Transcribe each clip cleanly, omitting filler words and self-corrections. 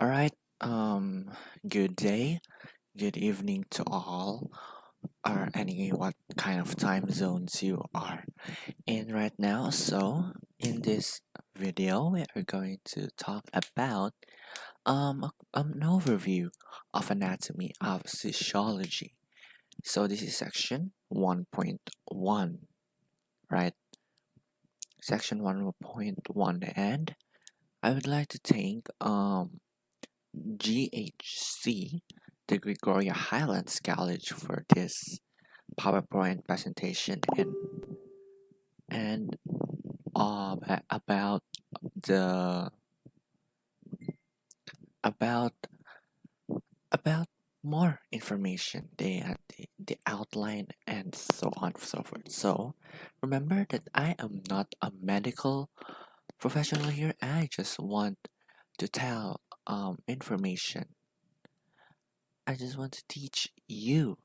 All right. Good day, good evening to all, or any what kind of time zones you are in right now. So, in this video, we are going to talk about an overview of anatomy of physiology. So, this is section 1.1, right? Section 1.1, and I would like to thank GHC, the Gregoria Highlands College, for this PowerPoint presentation and about the about about more information. They had the outline and so on and so forth. So remember that I am not a medical professional here. I just want to tell information. I just want to teach you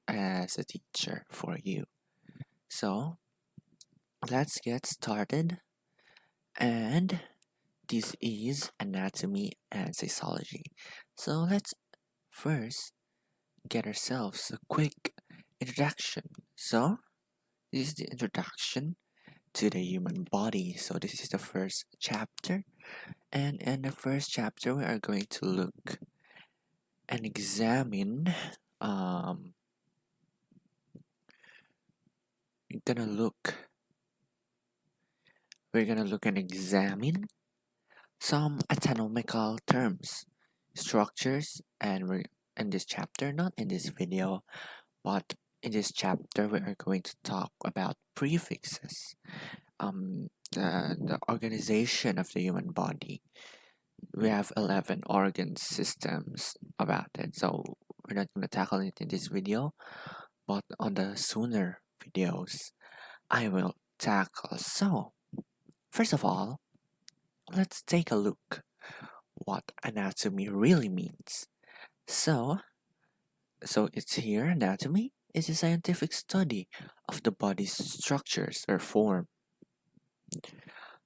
as a teacher for you. So let's get started. And this is anatomy and physiology. So let's first get ourselves a quick introduction. So this is the introduction to the human body. So this is the first chapter. And in the first chapter we are going to look and examine we're gonna look we're gonna look and examine some anatomical terms, structures, and we're in this chapter, not in this video, but in this chapter, we are going to talk about prefixes, the organization of the human body. We have 11 organ systems about it, so we're not going to tackle it in this video, but on the sooner videos, I will tackle. So, first of all, let's take a look what anatomy really means. So, it's here. Anatomy is a scientific study of the body's structures or form.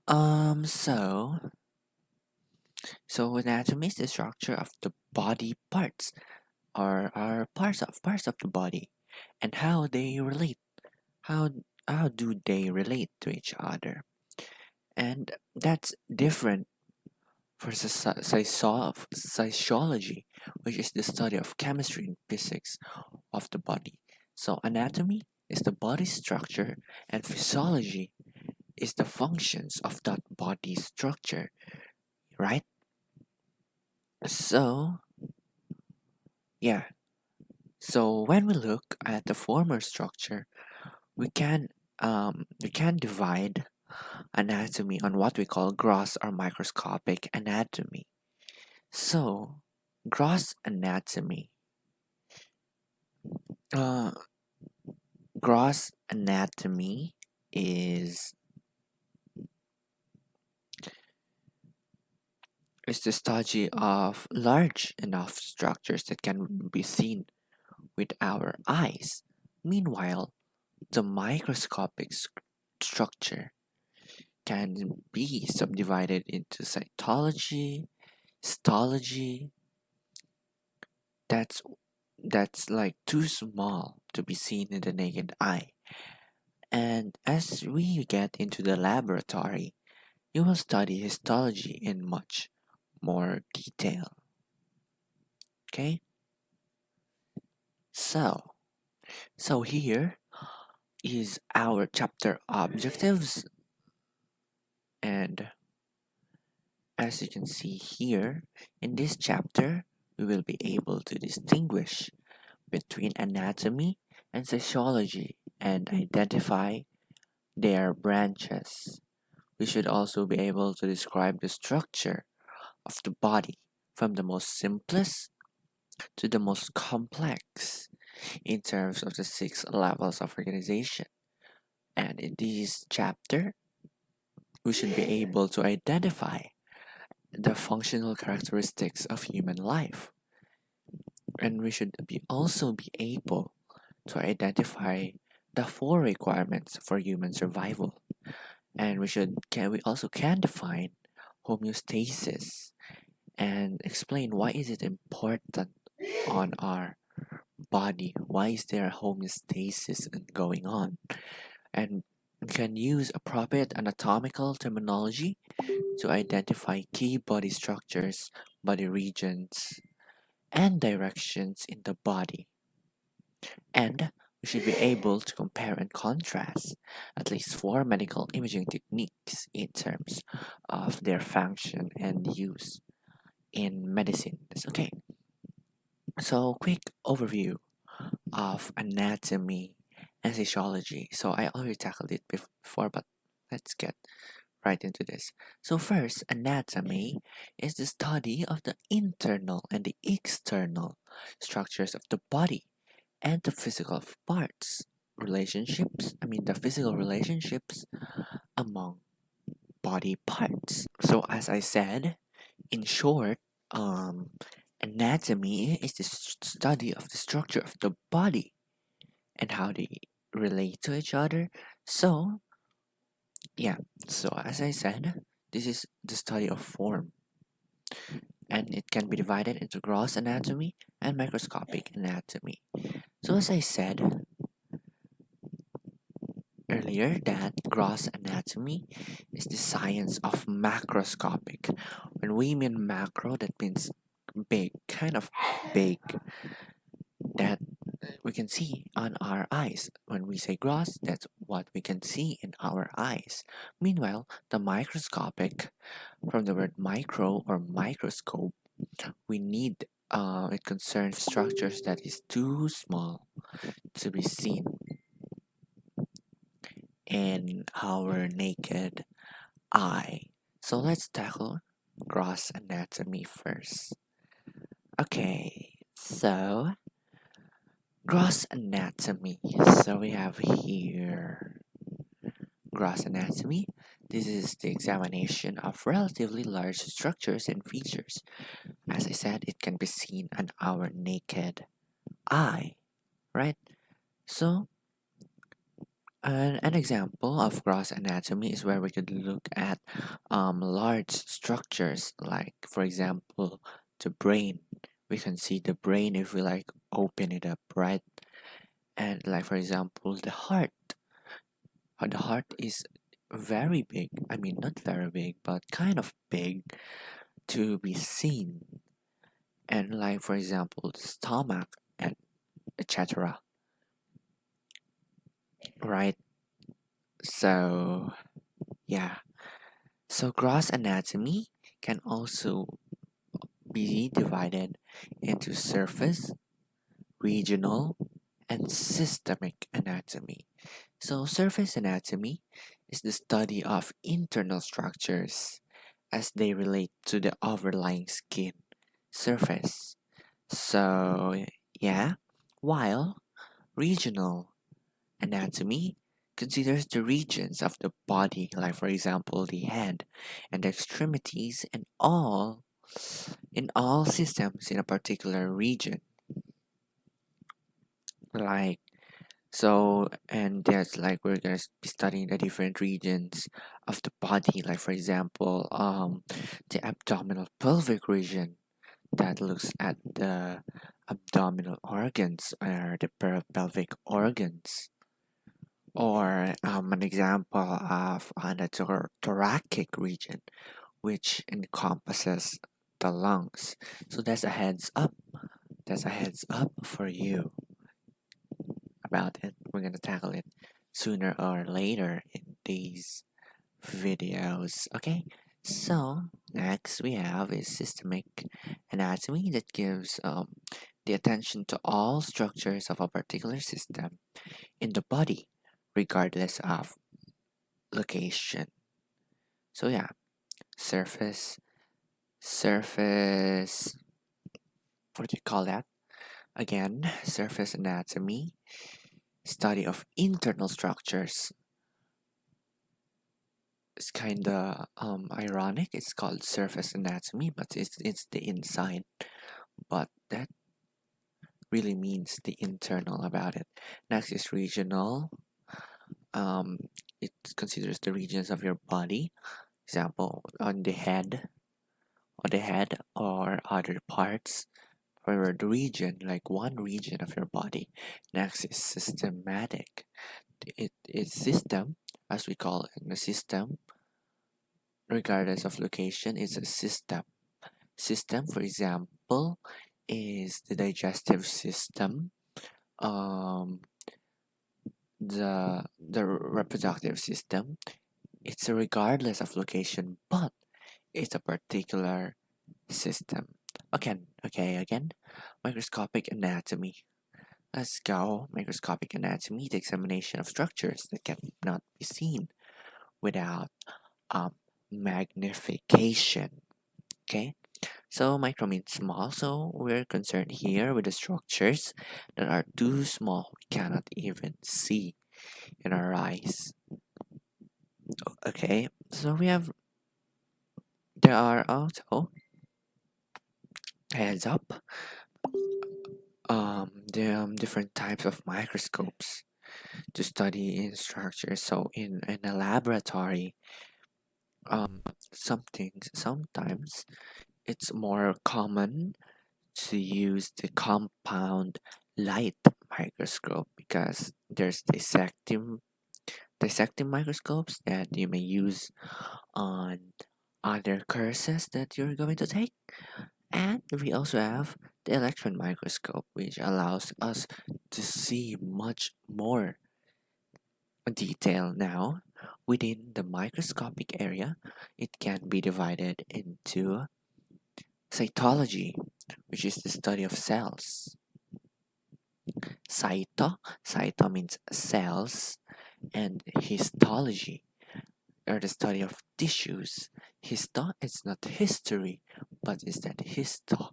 Um, so, anatomy is the structure of the body parts, or are parts of the body, and how they relate. How how do they relate to each other? And that's different for physiology, which is the study of chemistry and physics of the body. So, anatomy is the body structure, and physiology is the functions of that body structure, right? So, yeah. So, when we look at the former structure, we can divide anatomy on what we call gross or microscopic anatomy. So, gross anatomy. Uh, gross anatomy is the study of large enough structures that can be seen with our eyes. Meanwhile, the microscopic structure can be subdivided into cytology, histology. That's like too small to be seen in the naked eye. And as we get into the laboratory, you will study histology in much more detail. Okay? So, here is our chapter objectives, and as you can see here in this chapter, we will be able to distinguish between anatomy and physiology and identify their branches. We should also be able to describe the structure of the body from the most simplest to the most complex in terms of the 6 levels of organization. And in this chapter, we should be able to identify the functional characteristics of human life. And we should also be able to identify the 4 requirements for human survival. And we also can define homeostasis and explain why is it important on our body, why is there homeostasis going on, and can use appropriate anatomical terminology to identify key body structures, body regions, and directions in the body. And we should be able to compare and contrast at least four medical imaging techniques in terms of their function and use in medicine. Okay, so quick overview of anatomy and physiology. So I already tackled it before, but let's get right into this. So first, anatomy is the study of the internal and the external structures of the body and the physical parts. The physical relationships among body parts. So as I said, in short, um, anatomy is the study of the structure of the body and how they relate to each other. So, yeah, so as I said, this is the study of form, and it can be divided into gross anatomy and microscopic anatomy. So, as I said earlier, that gross anatomy is the science of macroscopic. When we mean macro, that means big, kind of big, that we can see on our eyes. When we say gross, that's what we can see in our eyes. Meanwhile, the microscopic, from the word micro or microscope, we need it concerns structures that is too small to be seen in our naked eye. So let's tackle gross anatomy first. Okay, so gross anatomy. So we have here gross anatomy. This is the examination of relatively large structures and features. As I said, it can be seen on our naked eye, right? So, an example of gross anatomy is where we could look at large structures, like, for example, the brain. We can see the brain if we like open it up, right? And, like, for example, the heart. The heart is very big. I mean, not very big, but kind of big to be seen. And, like, for example, the stomach and etc. Right? So, yeah. So, gross anatomy can also be divided into surface, regional, and systemic anatomy. So, surface anatomy is the study of internal structures as they relate to the overlying skin surface. So, yeah, while regional anatomy considers the regions of the body, like for example the head and the extremities, and all in all systems in a particular region. Like so, and there's like we're gonna be studying the different regions of the body, like for example, the abdominal pelvic region that looks at the abdominal organs or the pelvic organs, or an example of the thoracic region, which encompasses the lungs. So that's a heads up. That's a heads up for you about it. We're gonna tackle it sooner or later in these videos. Okay. So next we have is systemic anatomy that gives the attention to all structures of a particular system in the body, regardless of location. So yeah, surface, surface, what do you call that? Again, surface anatomy, study of internal structures. It's kind of ironic. It's called surface anatomy, but it's the inside. But that really means the internal about it. Next is regional. Um, it considers the regions of your body. Example, on the head on the head or other parts or the region, like one region of your body. Next is systematic. It is system, as we call it, the system, regardless of location, is a system. System, for example, is the digestive system, um, the reproductive system. It's regardless of location, but it's a particular system. Again, microscopic anatomy. Let's go. Microscopic anatomy, the examination of structures that cannot be seen without um, magnification. Okay, so micro means small, so we're concerned here with the structures that are too small, we cannot even see in our eyes. Okay, so there are also, heads up, there are different types of microscopes to study in structures. So in a laboratory, sometimes it's more common to use the compound light microscope because there's dissecting microscopes that you may use on other courses that you're going to take. And we also have the electron microscope, which allows us to see much more detail. Now, within the microscopic area, it can be divided into cytology, which is the study of cells. Cyto means cells, and histology, or the study of tissues. Histo, it's not history, but instead histo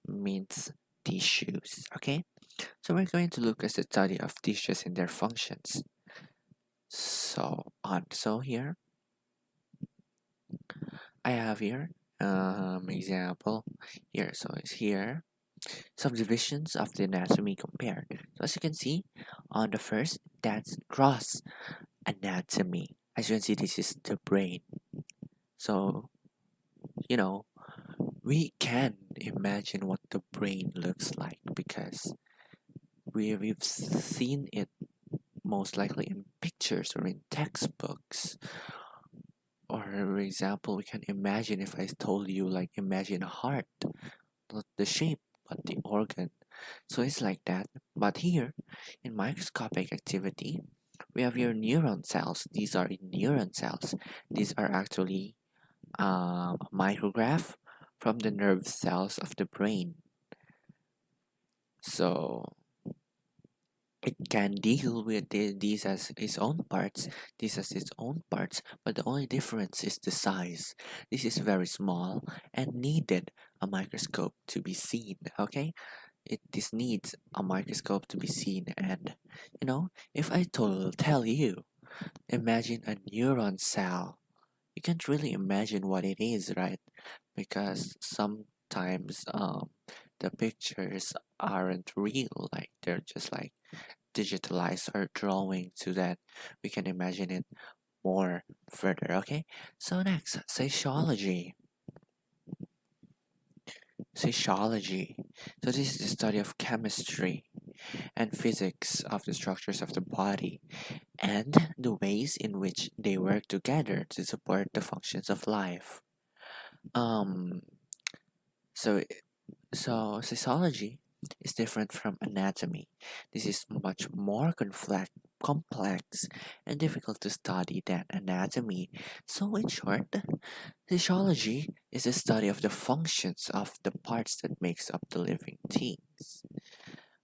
means tissues. Okay, so we're going to look at the study of tissues and their functions. So here I have here example here. So it's here subdivisions of the anatomy compared. So as you can see on the first, that's gross anatomy. As you can see, this is the brain. So you know, we can imagine what the brain looks like because we've seen it most likely in pictures or in textbooks. Or for example, we can imagine, if I told you, like, imagine a heart, not the shape but the organ. So it's like that. But here in microscopic activity, we have your neuron cells. These are neuron cells. These are actually a micrograph from the nerve cells of the brain. So it can deal with these as its own parts, this as its own parts, but the only difference is the size. This is very small and needed a microscope to be seen. Okay, this needs a microscope to be seen. And if I tell you, imagine a neuron cell, you can't really imagine what it is, right? Because sometimes the pictures aren't real, like they're just like digitalized or drawing, so that we can imagine it more further. Okay, so next, psychology. So this is the study of chemistry and physics of the structures of the body and the ways in which they work together to support the functions of life. um so So, physiology is different from anatomy. This is much more complex and difficult to study than anatomy. So, in short, physiology is the study of the functions of the parts that makes up the living things.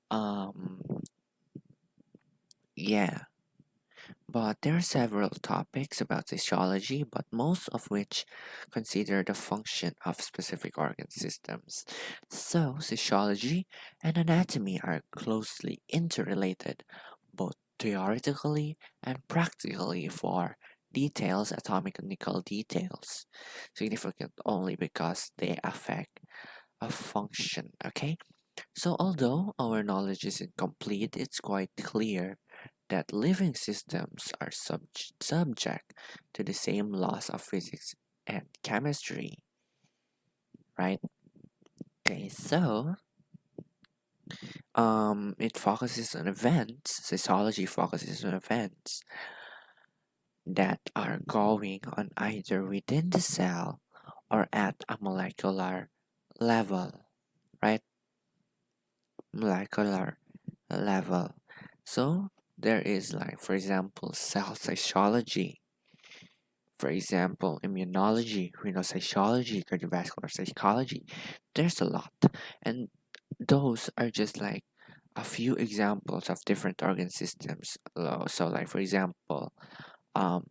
Um, yeah. But there are several topics about physiology, but most of which consider the function of specific organ systems. So, physiology and anatomy are closely interrelated, both theoretically and practically for details, atomic nickel details, significant only because they affect a function, okay? So, although our knowledge is incomplete, it's quite clear that living systems are subject to the same laws of physics and chemistry, right? Okay, so it focuses on events. Cytology focuses on events that are going on either within the cell or at a molecular level, right? Molecular level. So there is, like, for example, cell cytology, for example, immunology, renal cytology, cardiovascular cytology. There's a lot, and those are just like a few examples of different organ systems. So, like, for example, um,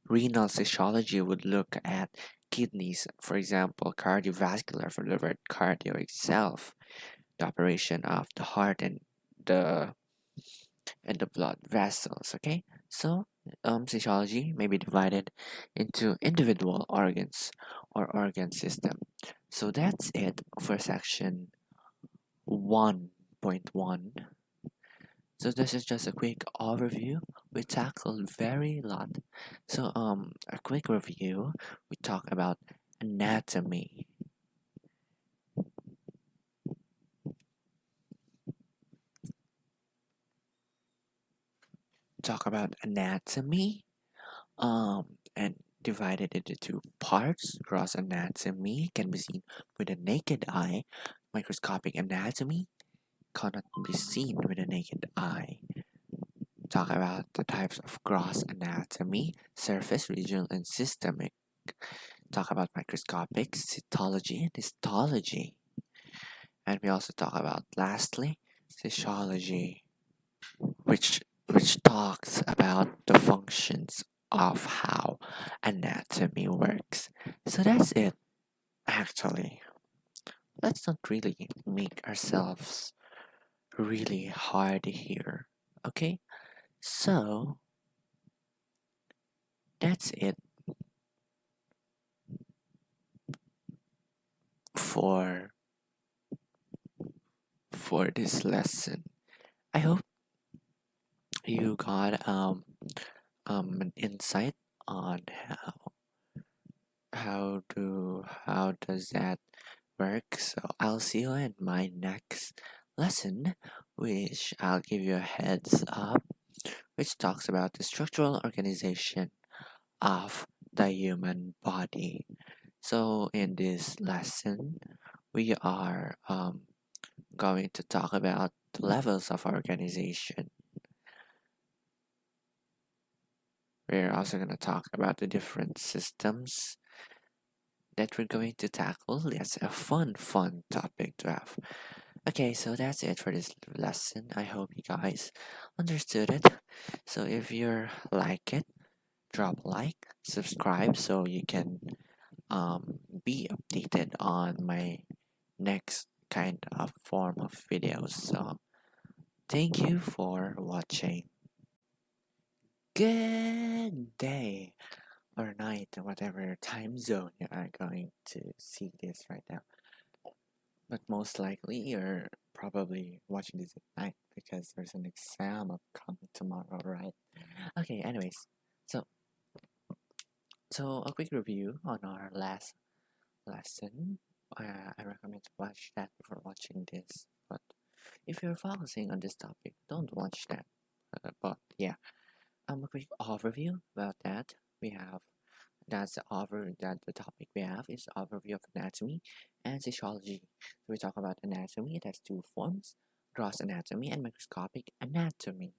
renal cytology would look at kidneys, for example, cardiovascular for the word cardio itself, the operation of the heart the and the blood vessels. Okay, so cytology may be divided into individual organs or organ system. So that's it for section 1.1. So this is just a quick overview. We tackled very lot. So a quick review. We talk about anatomy. Talk about anatomy. And divided into two parts. Gross anatomy can be seen with the naked eye. Microscopic anatomy cannot be seen with the naked eye. Talk about the types of gross anatomy, surface, regional, and systemic. Talk about microscopic, cytology, and histology. And we also talk about, lastly, physiology, which talks about the functions of how anatomy works. So that's it, actually. Let's not really make ourselves really hard here, okay? So that's it for this lesson. I hope you got an insight on how does that work. So I'll see you in my next lesson, which I'll give you a heads up, which talks about the structural organization of the human body. So in this lesson, we are going to talk about the levels of organization. We're also going to talk about the different systems that we're going to tackle. That's a fun topic to have. Okay, so that's it for this lesson. I hope you guys understood it. So if you like it, drop a like, subscribe so you can be updated on my next kind of form of videos. So thank you for watching. Good day or night, whatever time zone you are going to see this right now. But most likely you're probably watching this at night because there's an exam upcoming tomorrow, right? Okay, anyways, so a quick review on our last lesson. I recommend to watch that before watching this. But if you're focusing on this topic, don't watch that. But yeah, a quick overview about that. We have the topic we have is overview of anatomy and physiology. So we talk about anatomy. It has two forms: gross anatomy and microscopic anatomy.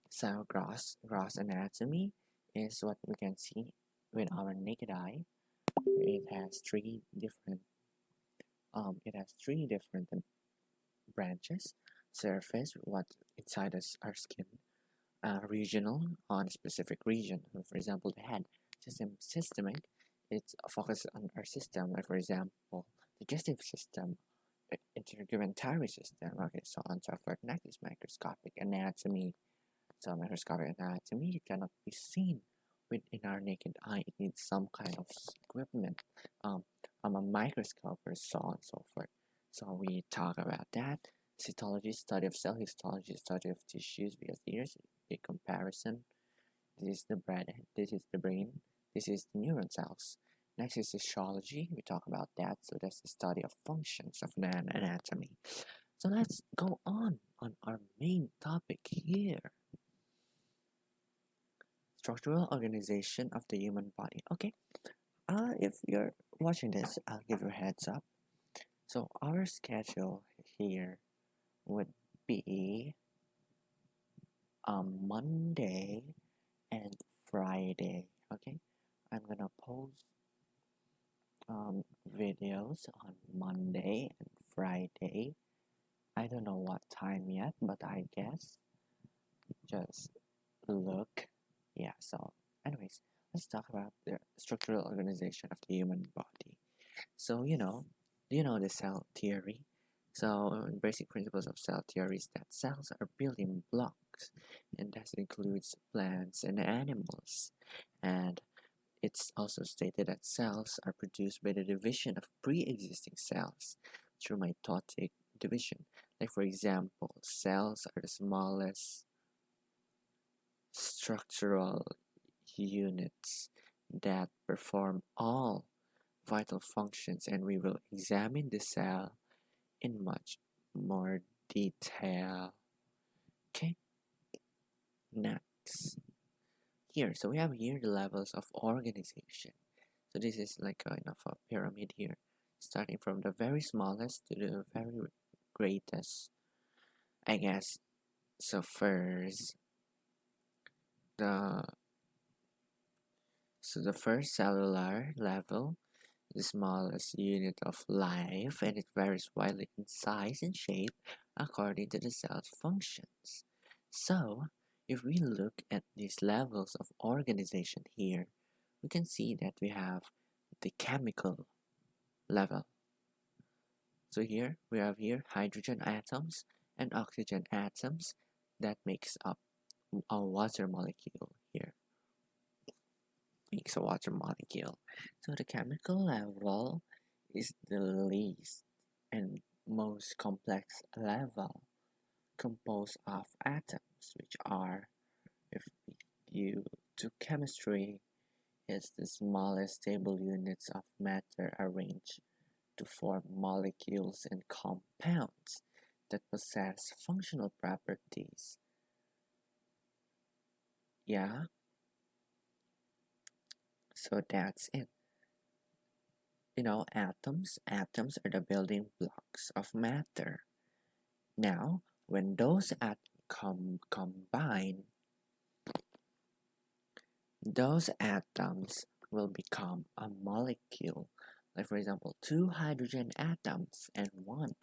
So gross anatomy is what we can see with our naked eye. It has three different branches: surface, what inside us our skin; regional, on a specific region. So for example, the head. Systemic, it's focused on our system, like for example, digestive system, integumentary system. Okay, so on so forth. Next is microscopic anatomy. So microscopic anatomy cannot be seen within our naked eye. It needs some kind of equipment, um, a microscope or so on and so forth. So we talk about that. Cytology, study of cell. Histology, study of tissues, because here's a comparison. This is the brain. This is the brain. This is the neuron cells. Next is histology. We talk about that. So that's the study of functions of man anatomy. So let's go on our main topic here. Structural organization of the human body. Okay. If you're watching this, I'll give you a heads up. So our schedule here would be Monday and Friday. Okay. I'm gonna post videos on Monday and Friday. I don't know what time yet, but I guess just look. Yeah, so anyways, let's talk about the structural organization of the human body. So, do you know the cell theory? So, basic principles of cell theory is that cells are building blocks, and that includes plants and animals. And it's also stated that cells are produced by the division of pre-existing cells through mitotic division. Like for example, cells are the smallest structural units that perform all vital functions, and we will examine the cell in much more detail. Okay, next. Here, so we have here the levels of organization. So this is like kind of a pyramid here, starting from the very smallest to the very greatest, I guess. So first, the the first cellular level, the smallest unit of life, and it varies widely in size and shape according to the cell's functions. So, if we look at these levels of organization here, we can see that we have the chemical level. So here we have here hydrogen atoms and oxygen atoms that makes up a water molecule here. Makes a water molecule. So the chemical level is the least and most complex level composed of atoms, which are, if you to chemistry, is the smallest stable units of matter arranged to form molecules and compounds that possess functional properties. Yeah, so that's it. Atoms are the building blocks of matter. Now, when those atoms combine, those atoms will become a molecule. Like for example, two hydrogen atoms and one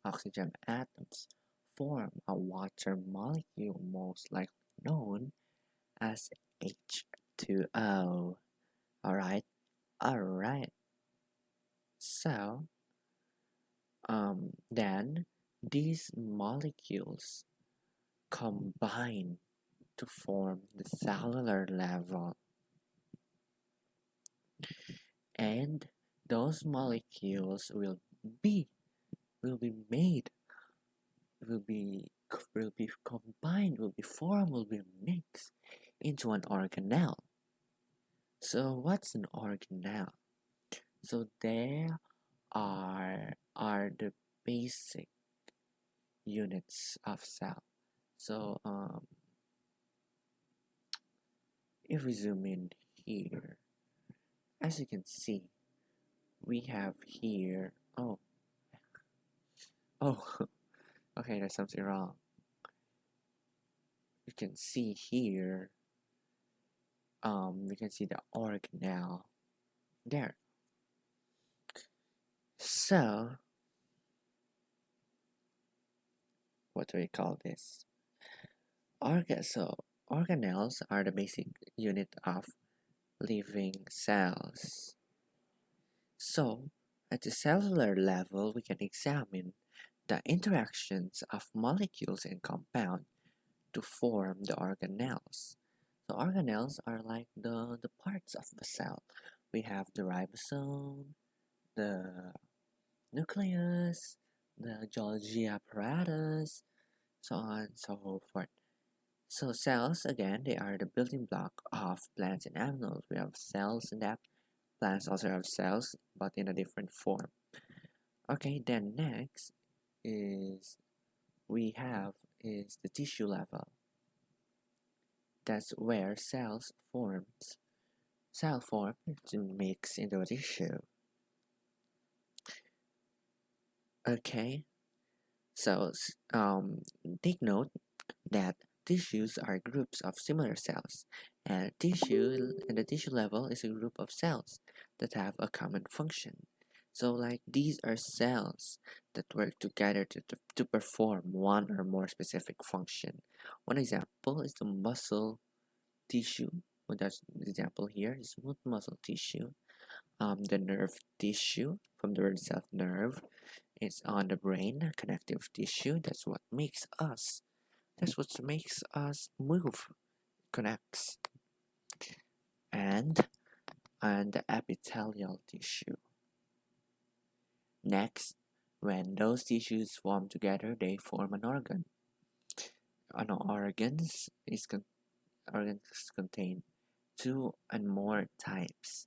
oxygen atoms form a water molecule most likely known as H2O. Alright? Alright. So, then these molecules combine to form the cellular level, and those molecules be will be made will be combined, will be formed, will be mixed into an organelle. So what's an organelle? So there are the basic units of cell. So if we zoom in here, as you can see, we have here, oh okay, there's something wrong. You can see here, we can see the organelle there. So what do we call this? Organelles are the basic unit of living cells. So at the cellular level, we can examine the interactions of molecules and compounds to form the organelles. The organelles are like the parts of the cell. We have the ribosome, the nucleus, the Golgi apparatus, so on and so forth. So cells, again, they are the building block of plants and animals. We have cells in that. Plants also have cells, but in a different form. Okay, then next is we have is the tissue level. That's where cell form to mix into a tissue. Okay, so take note that tissues are groups of similar cells, and the tissue level is a group of cells that have a common function. So like these are cells that work together to perform one or more specific function. One example is the muscle tissue. Well, that's the example here, smooth muscle tissue. The nerve tissue, from the word itself, nerve, is on the brain, connective tissue. That's what makes us move, connects, and the epithelial tissue. Next, when those tissues form together, they form an organ. An organs contain two and more types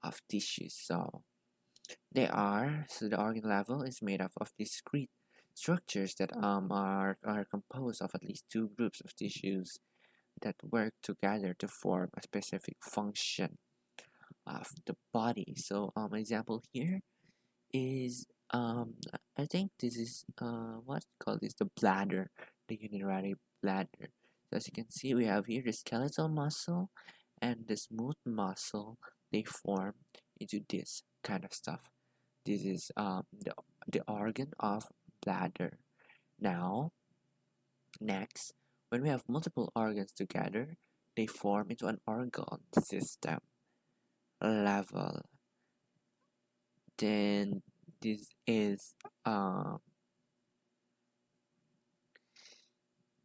of tissues. So the organ level is made up of discrete structures that are composed of at least two groups of tissues that work together to form a specific function of the body. So example here is I think this is what's called is the bladder, the urinary bladder. So as you can see, we have here the skeletal muscle and the smooth muscle. They form into this kind of stuff. This is the organ of bladder. Now, next, when we have multiple organs together, they form into an organ system level. Then this is um,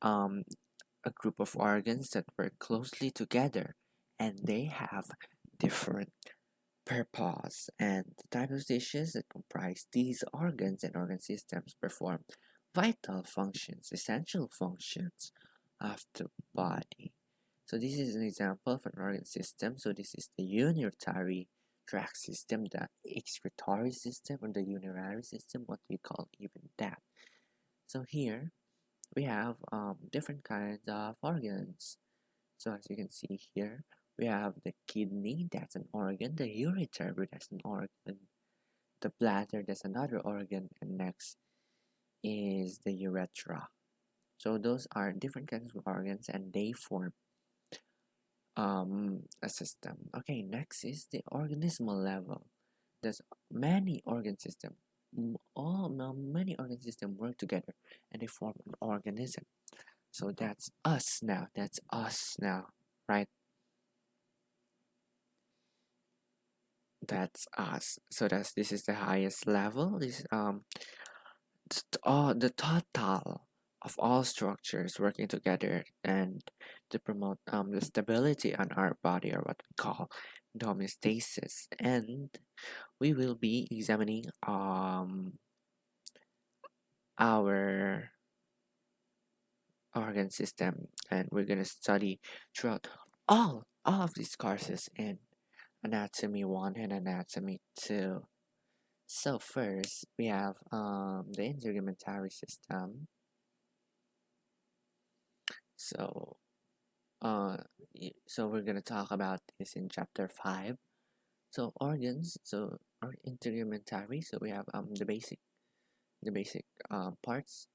um, a group of organs that work closely together and they have different purpose, and the type of tissues that comprise these organs and organ systems perform vital functions, essential functions of the body. So this is an example of an organ system. So this is the urinary tract system, the excretory system, or the urinary system, what we call even that. So here we have different kinds of organs. So as you can see here, we have the kidney, that's an organ, the ureter, that's an organ, the bladder, that's another organ, and next is the urethra. So those are different kinds of organs and they form a system. Okay, next is the organismal level. There's many organ systems. Many organ systems work together and they form an organism. So that's us now. That's us now, right? That's us. So this is the highest level. This all the total of all structures working together and to promote the stability on our body, or what we call homeostasis. And we will be examining our organ system, and we're gonna study throughout all of these courses in anatomy 1 and anatomy 2. So first we have the integumentary system. So uh so we're gonna talk about this in chapter 5. So organs, so or integumentary. So we have the basic parts.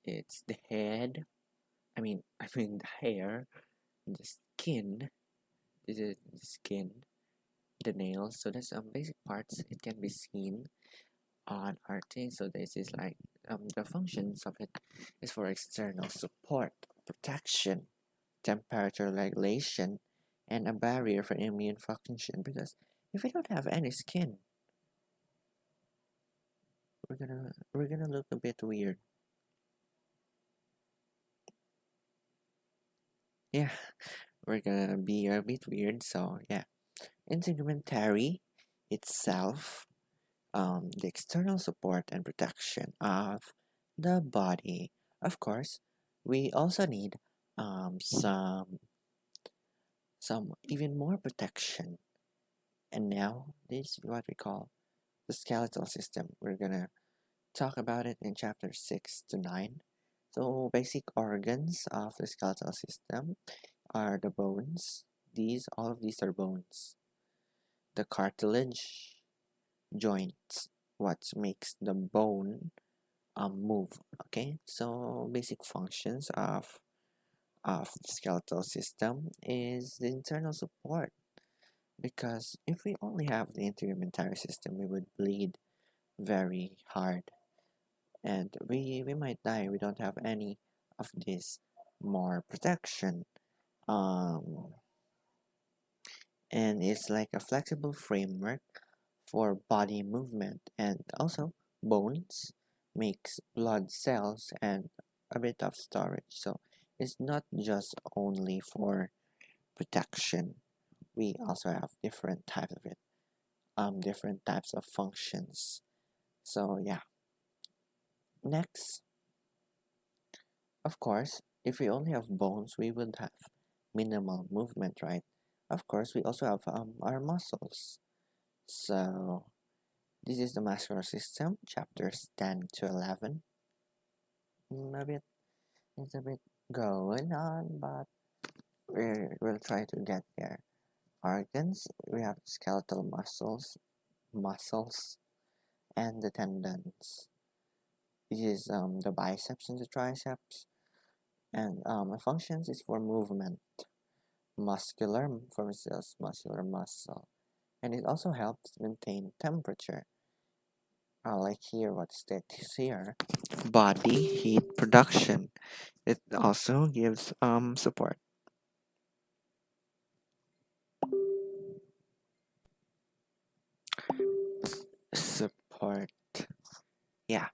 It's the head. I mean the hair, the skin. This is the skin, the nails. So that's basic parts. It can be seen on our thing. So this is like the functions of it is for external support, protection, temperature regulation, and a barrier for immune function. Because if we don't have any skin, we're gonna look a bit weird. Yeah, we're gonna be a bit weird. So yeah, integumentary itself, the external support and protection of the body. Of course, we also need some even more protection And now, this is what we call the skeletal system. We're gonna talk about it in chapter 6 to 9. So, basic organs of the skeletal system are the bones. All of these are bones. The cartilage, joints, what makes the bone move. Okay, so basic functions of the skeletal system is the internal support. Because if we only have the integumentary system, we would bleed very hard, and we might die. We don't have any of this more protection. Um, and it's like a flexible framework for body movement, and also bones makes blood cells and a bit of storage. So it's not just only for protection. We also have different types of it, different types of functions. So yeah. Next, of course, if we only have bones, we would have minimal movement, right? Of course, we also have our muscles. So this is the muscular system, chapters 10 to 11. A bit, it's a bit going on, but we'll try to get there. Organs, we have skeletal muscles, and the tendons. This is the biceps and the triceps, and functions is for movement, muscular for muscular muscle, and it also helps maintain temperature. Like here, what's that is here? Body heat production. It also gives support. Support. Yeah.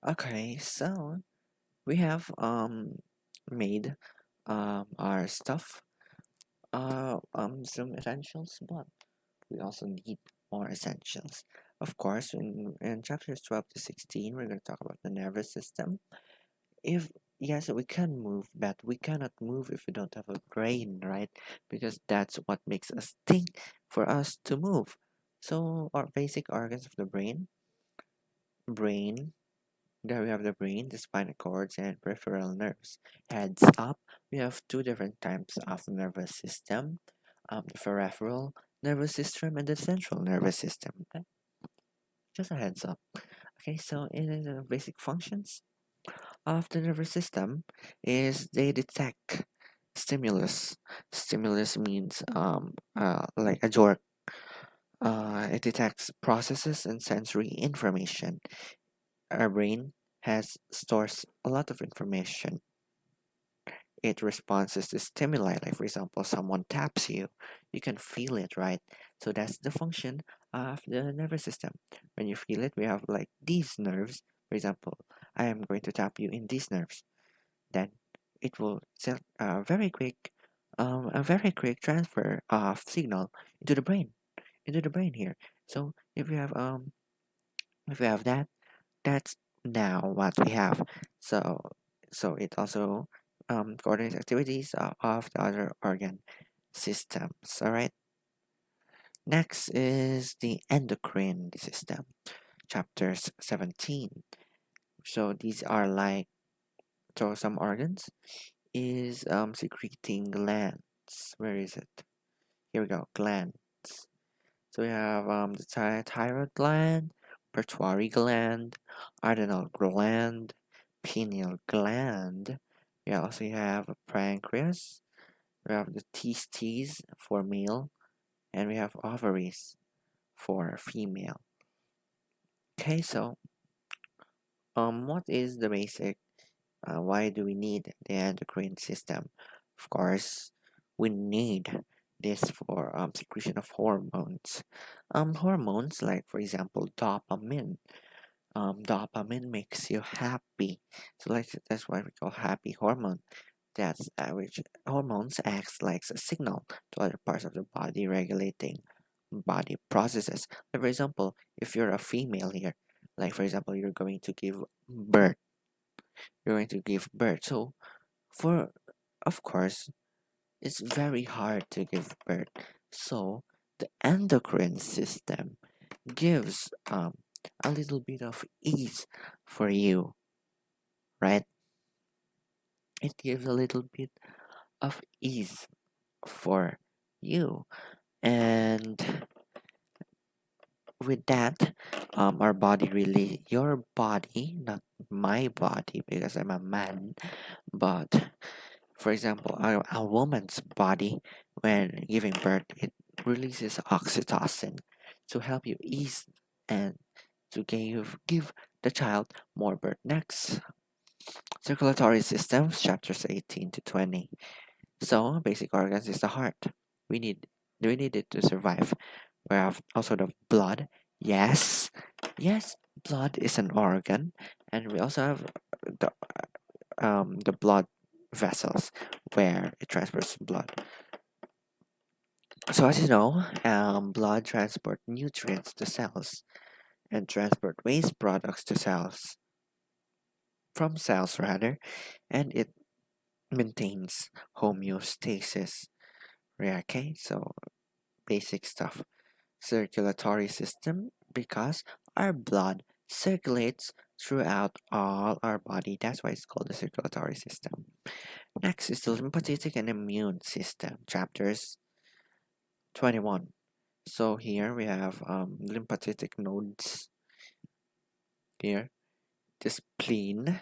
Okay. So we have made our stuff some essentials, but we also need more essentials. Of course, in chapters 12 to 16, we're going to talk about the nervous system. If yes, we can move, but we cannot move if we don't have a brain, right? Because that's what makes us think for us to move. So our basic organs of the brain, there we have the brain, the spinal cords, and peripheral nerves. Heads up, we have two different types of nervous system, the peripheral nervous system and the central nervous system. Okay? Just a heads up. Okay, so in the basic functions of the nervous system is they detect stimulus. Stimulus means like a jerk. It detects processes and sensory information. Our brain has stores a lot of information. It responds to stimuli, like for example, someone taps you, you can feel it, right? So that's the function of the nervous system. When you feel it, we have like these nerves. For example, I am going to tap you in these nerves. Then it will send a very quick transfer of signal into the brain, here. So if we have that, that's now what we have. So it also coordinates activities of the other organ systems. All right. Next is the endocrine system, chapters 17. So these are like, so some organs is secreting glands. Where is it? Here we go, glands. So we have the thyroid gland, pituitary gland, adrenal gland, pineal gland. We also have a pancreas. We have the testes for male, and we have ovaries for female. Okay, so what is the basic? Why do we need the endocrine system? Of course, we need this for secretion of hormones. Hormones like, for example, dopamine. Dopamine makes you happy, so like that's why we call happy hormone. That's which hormones acts like a signal to other parts of the body, regulating body processes. Like for example, if you're a female here, like for example, birth. You're going to give birth. So of course, it's very hard to give birth. So the endocrine system gives a little bit of ease for you, right? It gives a little bit of ease for you. And with that, our body really, your body, not my body because I'm a man, but for example, a woman's body, when giving birth, it releases oxytocin to help you ease and to give the child more birth. Next, circulatory systems, chapters 18 to 20. So, basic organs is the heart. We need we need it to survive. We have also the blood. Yes, yes, blood is an organ, and we also have the blood vessels where it transfers blood. So as you know, blood transport nutrients to cells and transport waste products to cells from cells rather, and it maintains homeostasis. Yeah, okay, so basic stuff. Circulatory system because our blood circulates throughout all our body. That's why it's called the circulatory system. Next is the lymphatic and immune system, chapters 21. So here we have lymphatic nodes here, the spleen,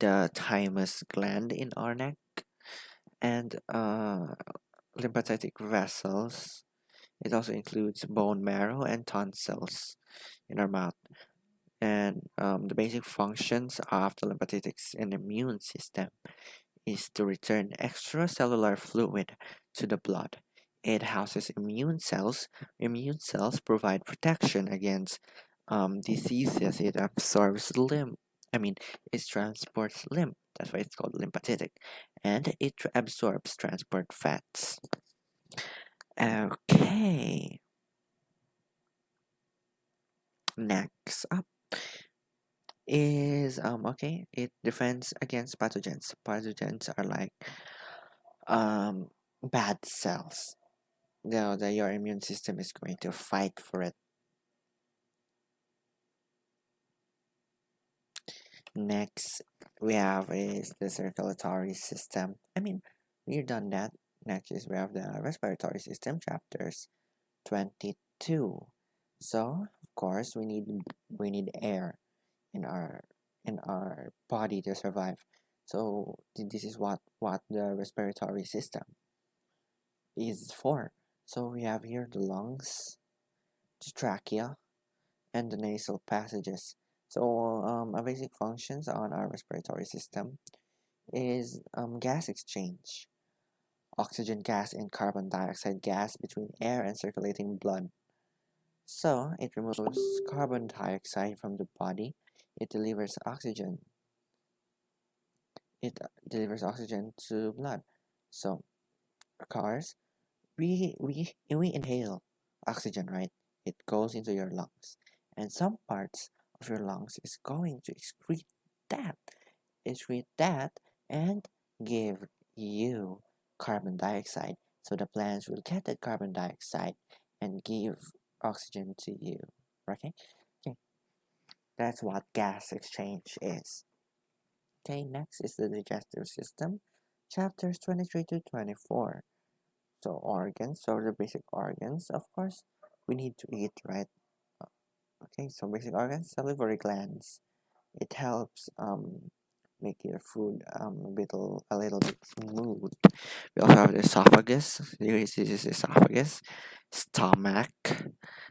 the thymus gland in our neck, and lymphatic vessels. It also includes bone marrow and tonsils in our mouth. And the basic functions of the lymphatic and immune system is to return extracellular fluid to the blood. It houses immune cells. Immune cells provide protection against diseases. It absorbs lymph. I mean, it transports lymph. That's why it's called lymphatic. And it absorbs transport fats. Okay. Next up is okay. It defends against pathogens. Pathogens are like um bad cells. Now that your immune system is going to fight for it. Next we have is the circulatory system. I mean, we've done that. Next is we have the respiratory system, chapters 22. So of course we need air in our body to survive. So this is what the respiratory system is for. So we have here the lungs, the trachea, and the nasal passages. So a basic functions on our respiratory system is gas exchange, oxygen gas and carbon dioxide gas between air and circulating blood. So it removes carbon dioxide from the body. It delivers oxygen. It delivers oxygen to blood. So cars, we inhale oxygen, right? It goes into your lungs, and some parts of your lungs is going to that excrete that and give you carbon dioxide. So the plants will get that carbon dioxide and give oxygen to you. Okay, okay, that's what gas exchange is. Okay, next is the digestive system, chapters 23 to 24. So organs, so the basic organs, of course, we need to eat, right? Okay, so basic organs, salivary glands. It helps make your food a little bit smooth. We also have the esophagus. This is esophagus, stomach,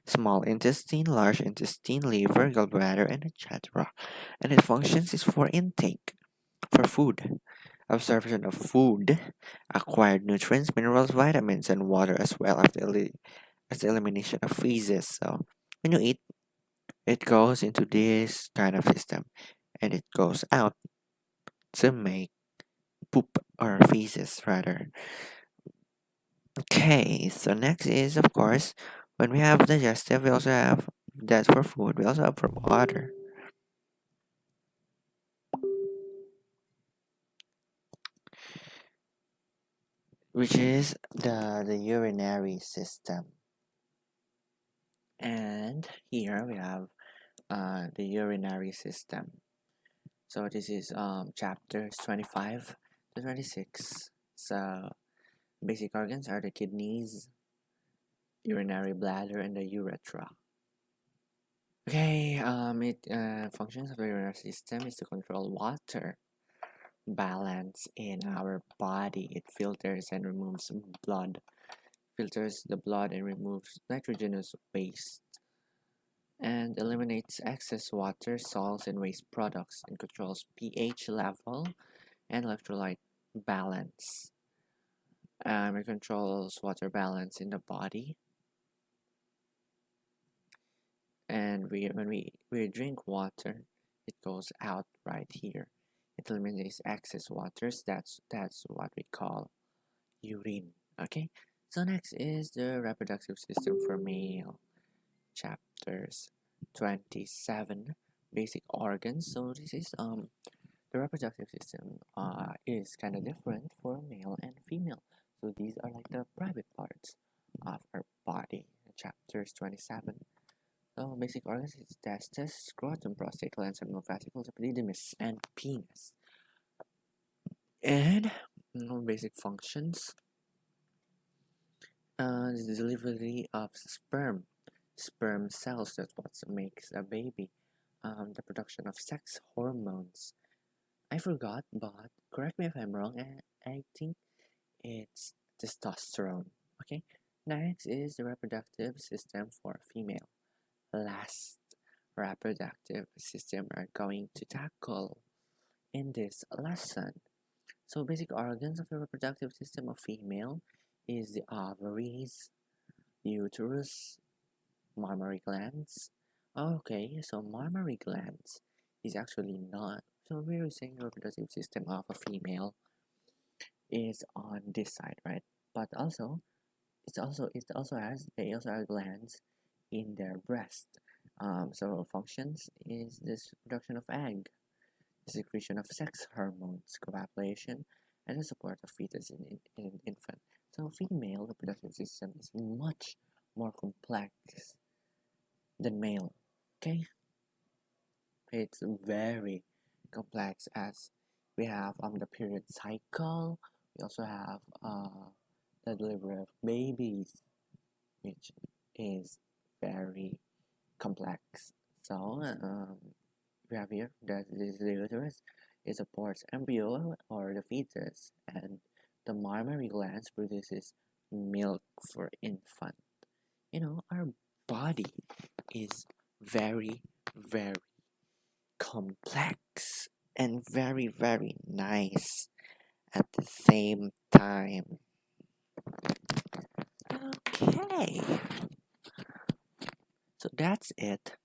small intestine, large intestine, liver, gallbladder, and etc. And its functions is for intake, for food, absorption of food, acquired nutrients, minerals, vitamins, and water, as well as the elimination of feces. So when you eat, it goes into this kind of system, and it goes out to make poop or feces rather. Okay, so next is of course when we have digestive, we also have that for food. We also have for water. which is the urinary system. And here we have the urinary system. So this is chapters 25 to 26. So basic organs are the kidneys, urinary bladder, and the urethra. Okay, it functions of the urinary system is to control water balance in our body. It filters and removes blood, filters the blood and removes nitrogenous waste, and eliminates excess water, salts, and waste products, and controls pH level and electrolyte balance. It controls water balance in the body. And when we drink water, it goes out right here. It eliminates excess waters. That's what we call urine. Okay. So next is the reproductive system for male. Chapters 27, basic organs. So this is the reproductive system is kind of different for male and female. So these are like the private parts of our body. Chapters 27. So basic organs is testes, scrotum, prostate, glands, seminal vesicles, epididymis, and penis. And basic functions. The delivery of sperm cells, that's what makes a baby. The production of sex hormones. I forgot, but correct me if I'm wrong. I think it's testosterone. Okay. Next is the reproductive system for female. Last reproductive system we're going to tackle in this lesson. So basic organs of the reproductive system of female is the ovaries, uterus, mammary glands. Okay, so mammary glands is actually not. So we're saying the reproductive system of a female is on this side, right? But also, they also have glands in their breast. So functions is this production of egg, the secretion of sex hormones, copulation, and the support of fetus in an infant. So female reproductive system is much more complex than male. Okay, it's very complex as we have the period cycle. We also have the delivery of babies, which is very complex. So we have here that this is the uterus. It supports embryo or the fetus, and the mammary glands produces milk for infant. Our body is very, very complex and very, very nice at the same time. Okay, so that's it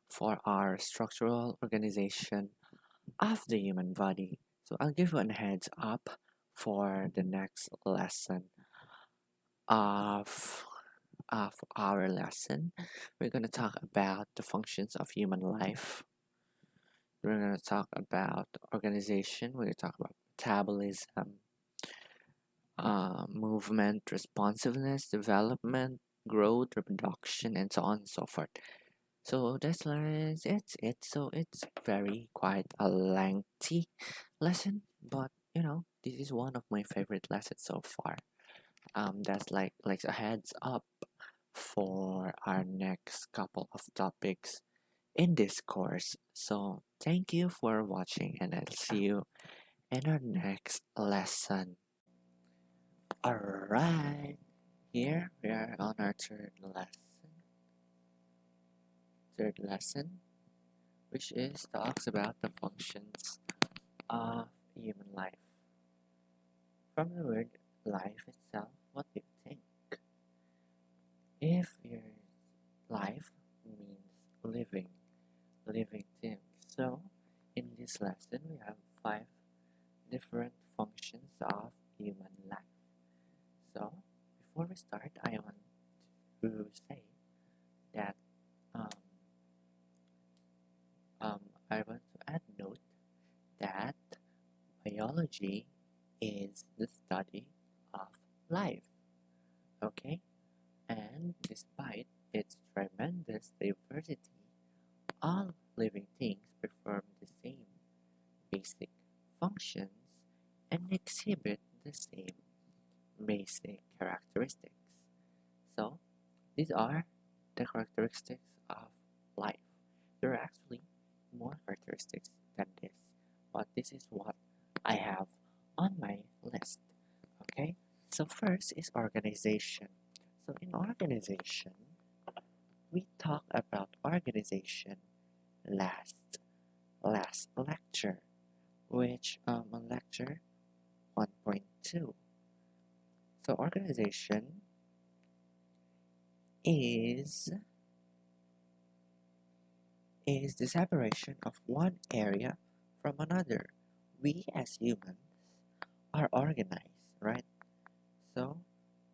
for our structural organization of the human body. So I'll give you a heads up for the next lesson of our lesson. We're going to talk about the functions of human life. We're going to talk about organization. We're going to talk about metabolism, movement, responsiveness, development, growth, reproduction, and so on and so forth. So that's like it's so it's very quite a lengthy lesson, but this is one of my favorite lessons so far. That's like a heads up for our next couple of topics in this course. So thank you for watching, and I'll see you in our next lesson. Alright, here we are on our third lesson, which is talks about the functions of human life. From the word life itself, what do you think? If your life means living things. So, in this lesson, we have 5 different functions of human life. So, before we start, I want to say that um, I want to add note that biology is the study of life. Okay, and despite its tremendous diversity, all living things perform the same basic functions and exhibit the same basic characteristics. So, these are the characteristics of life. There are actually more characteristics than this, but this is what I have on my list. Okay, so first is organization. So, in organization, we talked about organization last last lecture, which on lecture 1.2. So, organization is is the separation of one area from another. We as humans are organized, right? So,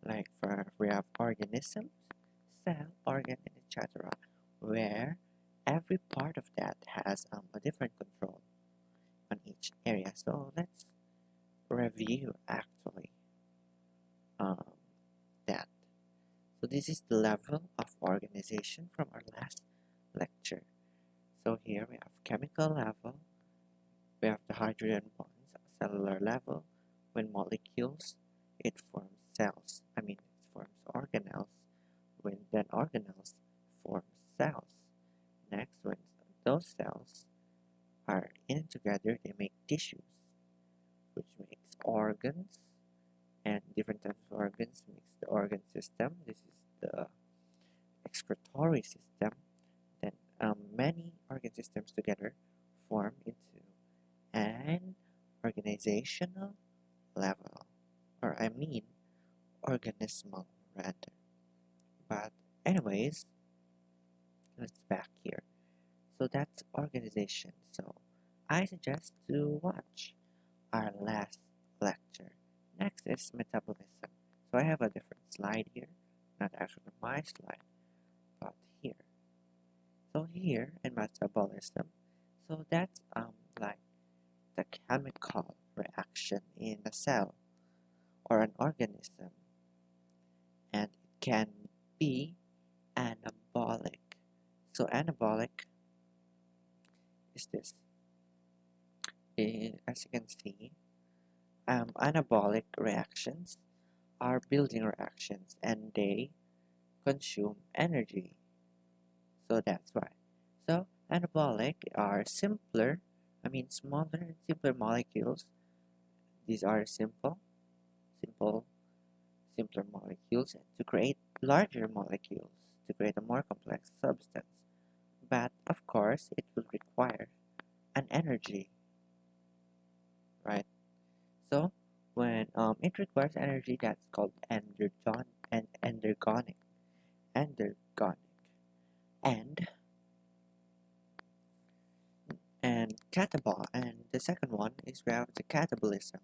like for we have organisms, cell, organ, and etc., where every part of that has a different control on each area. So let's review actually um, that. So this is the level of organization from our last lecture. So here we have chemical level, we have the hydrogen bonds, cellular level, when molecules, it forms cells. It forms organelles. When then organelles form cells. Next, when those cells are in together, they make tissues, which makes organs, and different types of organs makes the organ system. This is the excretory system. Then many organ systems together form into an organizational level, or organismal rather. But anyways, let's back here. So that's organization. So I suggest to watch our last lecture. Next is metabolism. So I have a different slide here, not actually my slide, but here. So here in metabolism, so that's like the chemical reaction in a cell or an organism, and it can be anabolic. So anabolic is this. As you can see, anabolic reactions are building reactions and they consume energy. So that's why. So anabolic are smaller and simpler molecules. These are simple, simpler molecules to create larger molecules, to create a more complex substance. But of course, it will require an energy, right? So when it requires energy, that's called endergonic, and catabol. And the second one is we have the catabolism.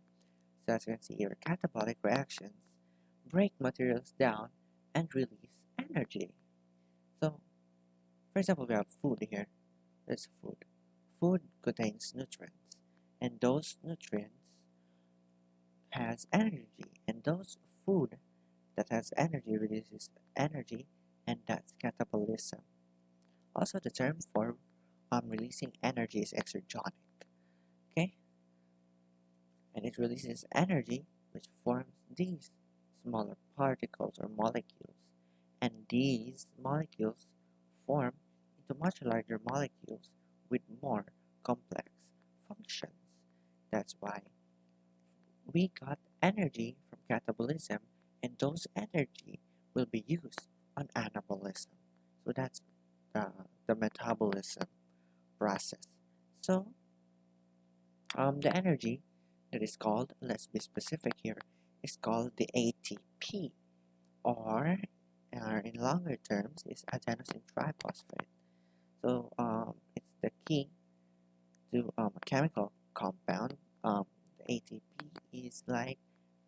So as you can see here, catabolic reactions break materials down and release energy. So, for example, we have food here. There's food. Food contains nutrients, and those nutrients has energy, and those food that has energy releases energy, and that's catabolism. Also, the term for releasing energy is exergonic. Okay, and it releases energy, which forms these smaller particles or molecules, and these molecules form into much larger molecules with more complex functions. That's why we got energy from catabolism, and those energy will be used on anabolism. So that's the metabolism process. So the energy that is called, let's be specific here, is called the ATP, or in longer terms is adenosine triphosphate. So it's the key to a chemical compound. The ATP is like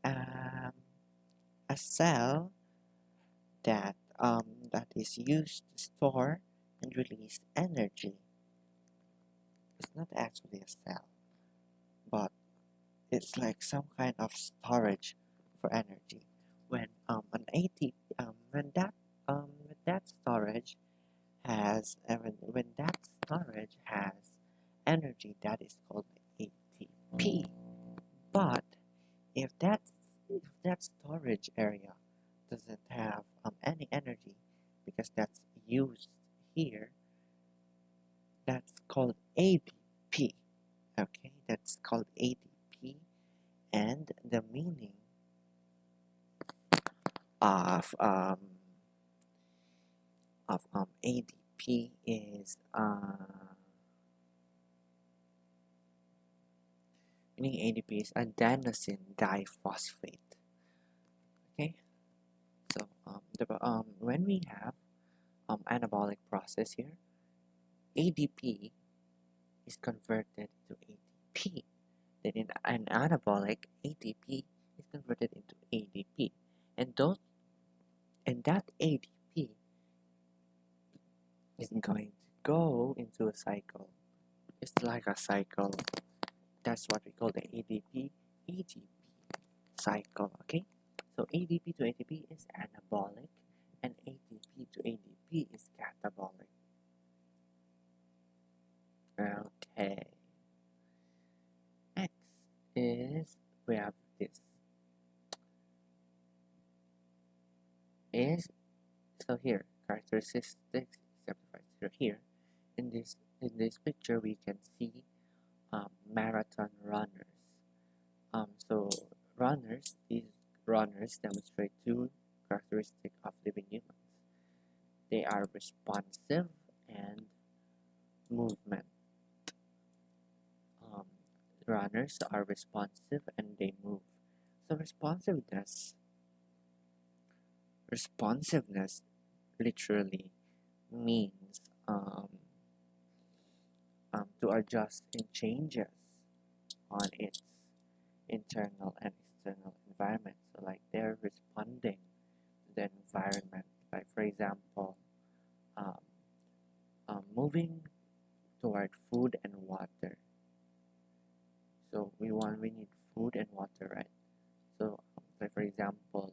um, a cell that is used to store and release energy. It's not actually a cell, but it's like some kind of storage for energy. when an ATP when that storage has when that storage has energy, that is called ATP. But if that if that storage area doesn't have any energy because that's used here, that's called ADP. Okay, that's called ADP, and the meaning of ADP is meaning ADP is adenosine diphosphate. Okay, so when we have anabolic process here, ADP is converted to ATP. Then in an anabolic, ATP is converted into ADP, and those and that ADP is going to go into a cycle. It's like a cycle. That's what we call the ADP ATP cycle. Okay, so ADP to ATP is anabolic, and ATP to ADP is catabolic. Okay. Next is we have this. Is so here characteristics exemplified here. In this picture we can see marathon runners. So these runners demonstrate two characteristics of living humans. They are responsive and movement. Runners are responsive and they move. So responsiveness literally means to adjust in changes on its internal and external environment. So like they're responding to the environment. Like for example, um, moving toward food and water. So we need food and water, right? So like for example,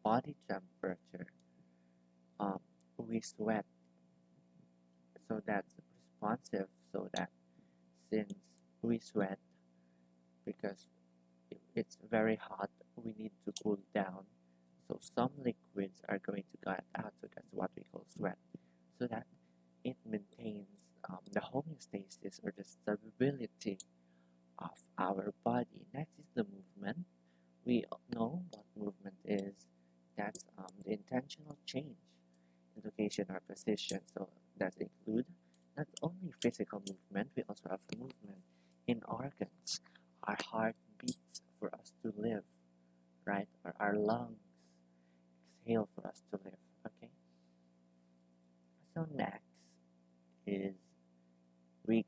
body temperature. We sweat, so that's responsive. So that since we sweat because it's very hot, we need to cool down. So some liquids are going to get out, so that's what we call sweat. So that it maintains the homeostasis or the stability of our body. Next is the movement. We know what movement is. That's the intentional change in location or position. So that include not only physical movement, we also have movement in organs. Our heart beats for us to live, right? Or our lungs exhale for us to live. Okay. So next is we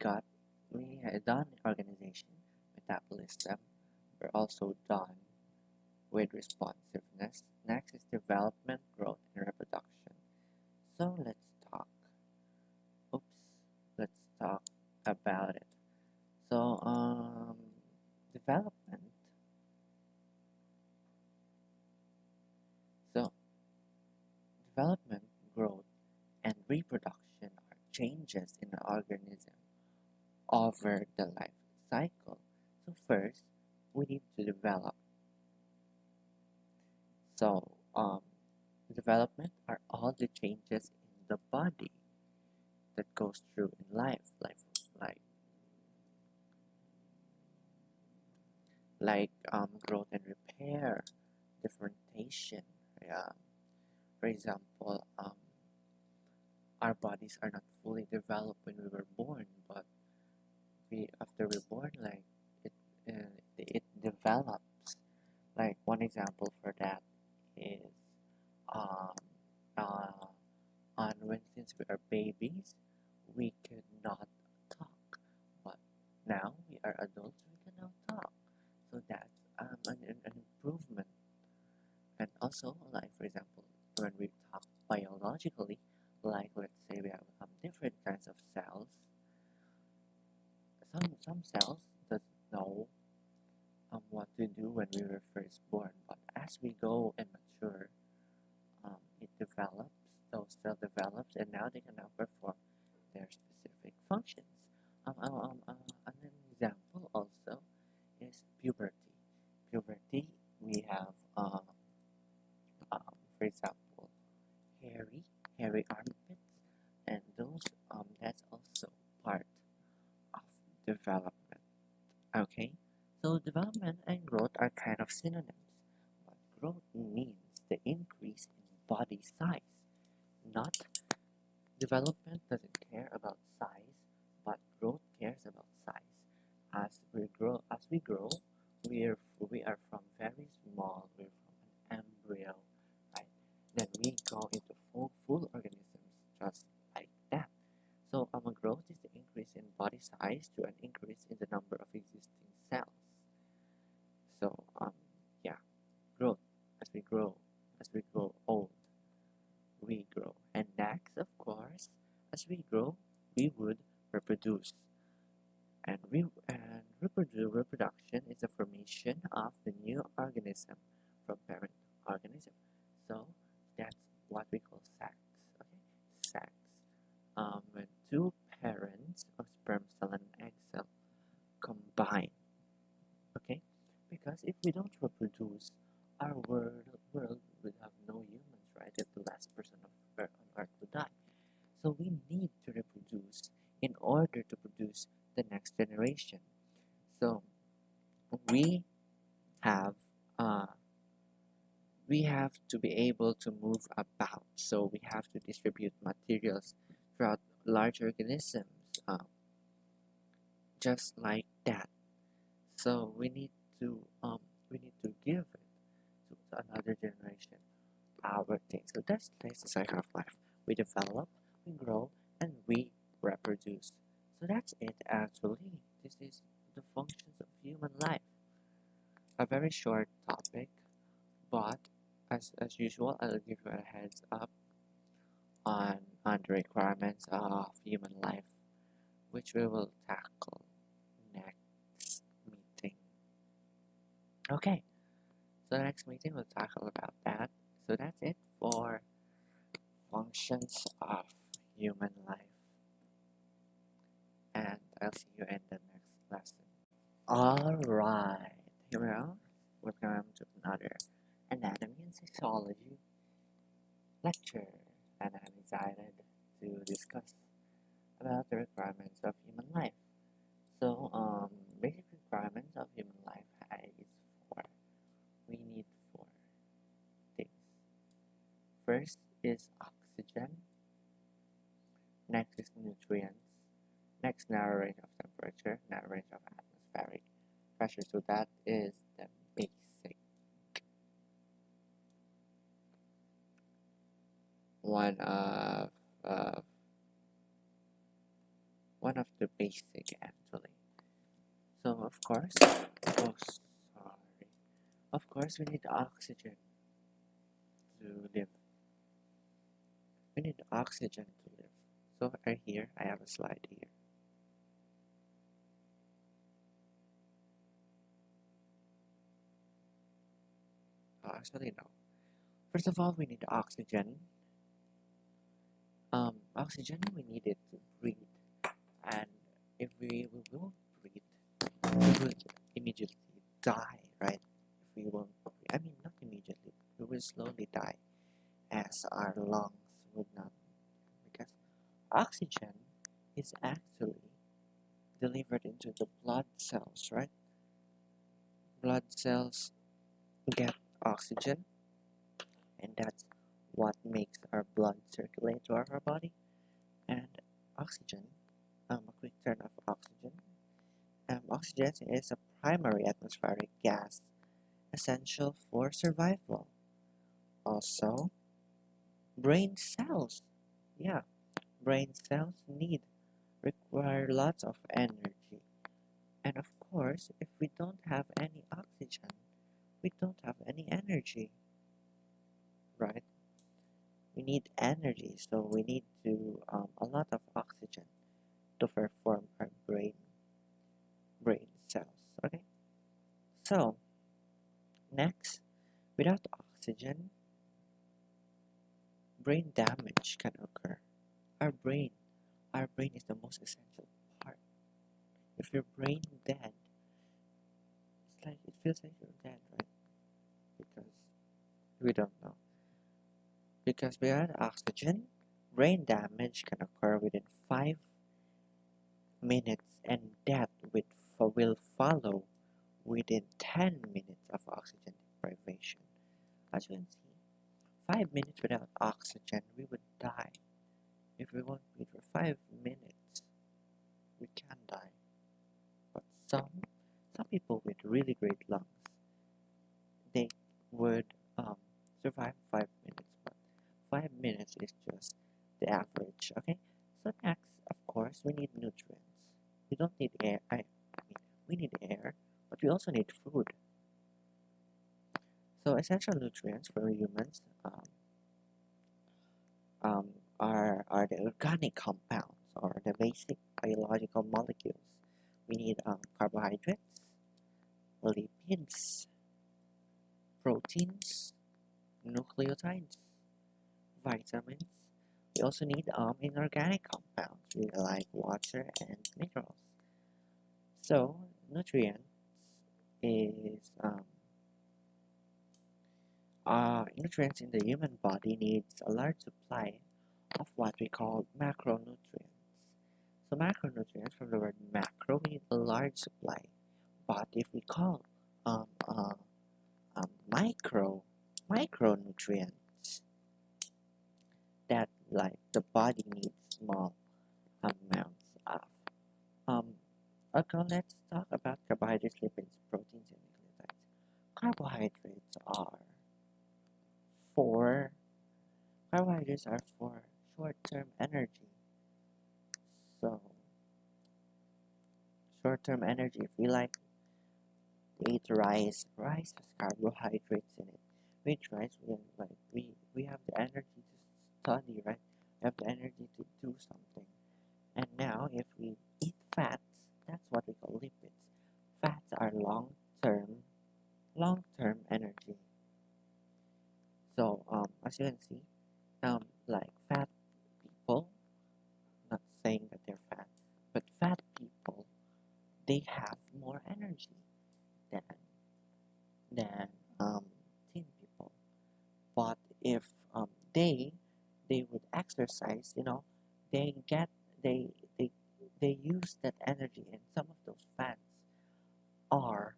had done organization, metabolism. We're also done with responsiveness. Next is development, growth, and reproduction. So let's talk about it. So development. So development, growth, and reproduction are changes in the organism over the life cycle. So first, we need to develop. So development are all the changes in the body that goes through in life, like growth and repair, differentiation. Yeah. For example, our bodies are not fully developed when we were born, but after we're born, like it develops. Like one example for that is um, uh, on when since we are babies, we could not talk, but now we are adults, we can now talk. So that's an improvement. And also, like for example, when we talk biologically, like let's say we have different kinds of cells. Some cells doesn't know what to do when we were first born, but as we go and sure it develops, those cell develops, and now they can now perform their specific functions. An example also is puberty. Puberty, we have, for example, hairy, hairy armpits, and those, that's also part of development. Okay, so development and growth are kind of synonyms, but growth means the increase in body size, not development doesn't care about size, but growth cares about size. As we grow, we are from very small, we're from an embryo, right? Then we go into full organisms just like that. So growth is the increase in body size to an increase in the number of existing cells. So yeah, growth as we grow old, we grow. And next, of course, as we grow, we would reproduce. Reproduction is the formation of the new organism from parent organism. So that's what we call sex. Okay, sex. When two parents of sperm cell and egg cell combine. Okay, because if we don't reproduce, our world would have no humans, right? If the last person on Earth would die. So we need to reproduce in order to produce the next generation. So we have uh, we have to be able to move about. So we have to distribute materials throughout large organisms, just like that. So we need to give it to another generation our thing. So that's the cycle of life. We develop, we grow, and we reproduce. So that's it actually. This is the functions of human life. A very short topic, but as usual, I'll give you a heads up on the requirements of human life, which we will tackle next meeting. Okay, so the next meeting we'll tackle about that. So that's it for functions of human life, and I'll see you in the next lesson. Alright, here we are. Welcome to another anatomy and sexology lecture, and I'm excited to discuss about the requirements of human life. So, basic requirements of human life is four. We need four things. First is oxygen. Next is nutrients. Next, narrow range of temperature, narrow range of atmospheric pressure. So that is the basic one of uh, one of the basic actually. So of course we need oxygen to live. We need oxygen to live. So right here I have a slide here. Actually no. First of all, we need oxygen. Oxygen we need it to breathe, and if we won't breathe, we will immediately die, right? If we won't breathe, I mean not immediately, we will slowly die, as our lungs would not, because oxygen is actually delivered into the blood cells, right? Blood cells get oxygen, and that's what makes our blood circulate to our body. And oxygen, a quick turn of oxygen. Oxygen is a primary atmospheric gas essential for survival. Also, brain cells. Yeah, brain cells require lots of energy. And of course, if we don't have any oxygen, we don't have any energy, right? We need energy, so we need to a lot of oxygen to perform our brain cells. Okay. So next, without oxygen, brain damage can occur. Our brain, our brain is the most essential part. If your brain dead, it's like it feels like you're dead, right? Because we don't know. Because without oxygen, brain damage can occur within 5 minutes, and death will follow within 10 minutes of oxygen deprivation. As you can see, 5 minutes without oxygen, we would die. If we won't breathe for 5 minutes, we can die. But some people with really great lungs, they would survive 5 minutes. But 5 minutes is just the average. Okay. So next, of course, we need nutrients. We don't need air. I mean, we need air, but we also need food. So essential nutrients for humans are the organic compounds or the basic biological molecules. We need carbohydrates, lipids, proteins, nucleotides, vitamins. We also need inorganic compounds like water and minerals. So nutrients is nutrients in the human body needs a large supply of what we call macronutrients. So macronutrients, from the word macro, we need a large supply. But if we call um, uh, micronutrients, that like the body needs small amounts of. Um, okay, let's talk about carbohydrates, lipids, proteins, and nucleotides. Carbohydrates are for carbohydrates are for short-term energy. So short-term energy, if we like eat rice, rice has carbohydrates in it. We eat rice, we have the energy to study, right? We have the energy to do something. And now if we eat fats, that's what we call lipids. Fats are long-term energy. So as you can see, like fat people, not saying that they're fat, but fat people, they have more energy than than thin people. But if they would exercise, they get they they they use that energy, and are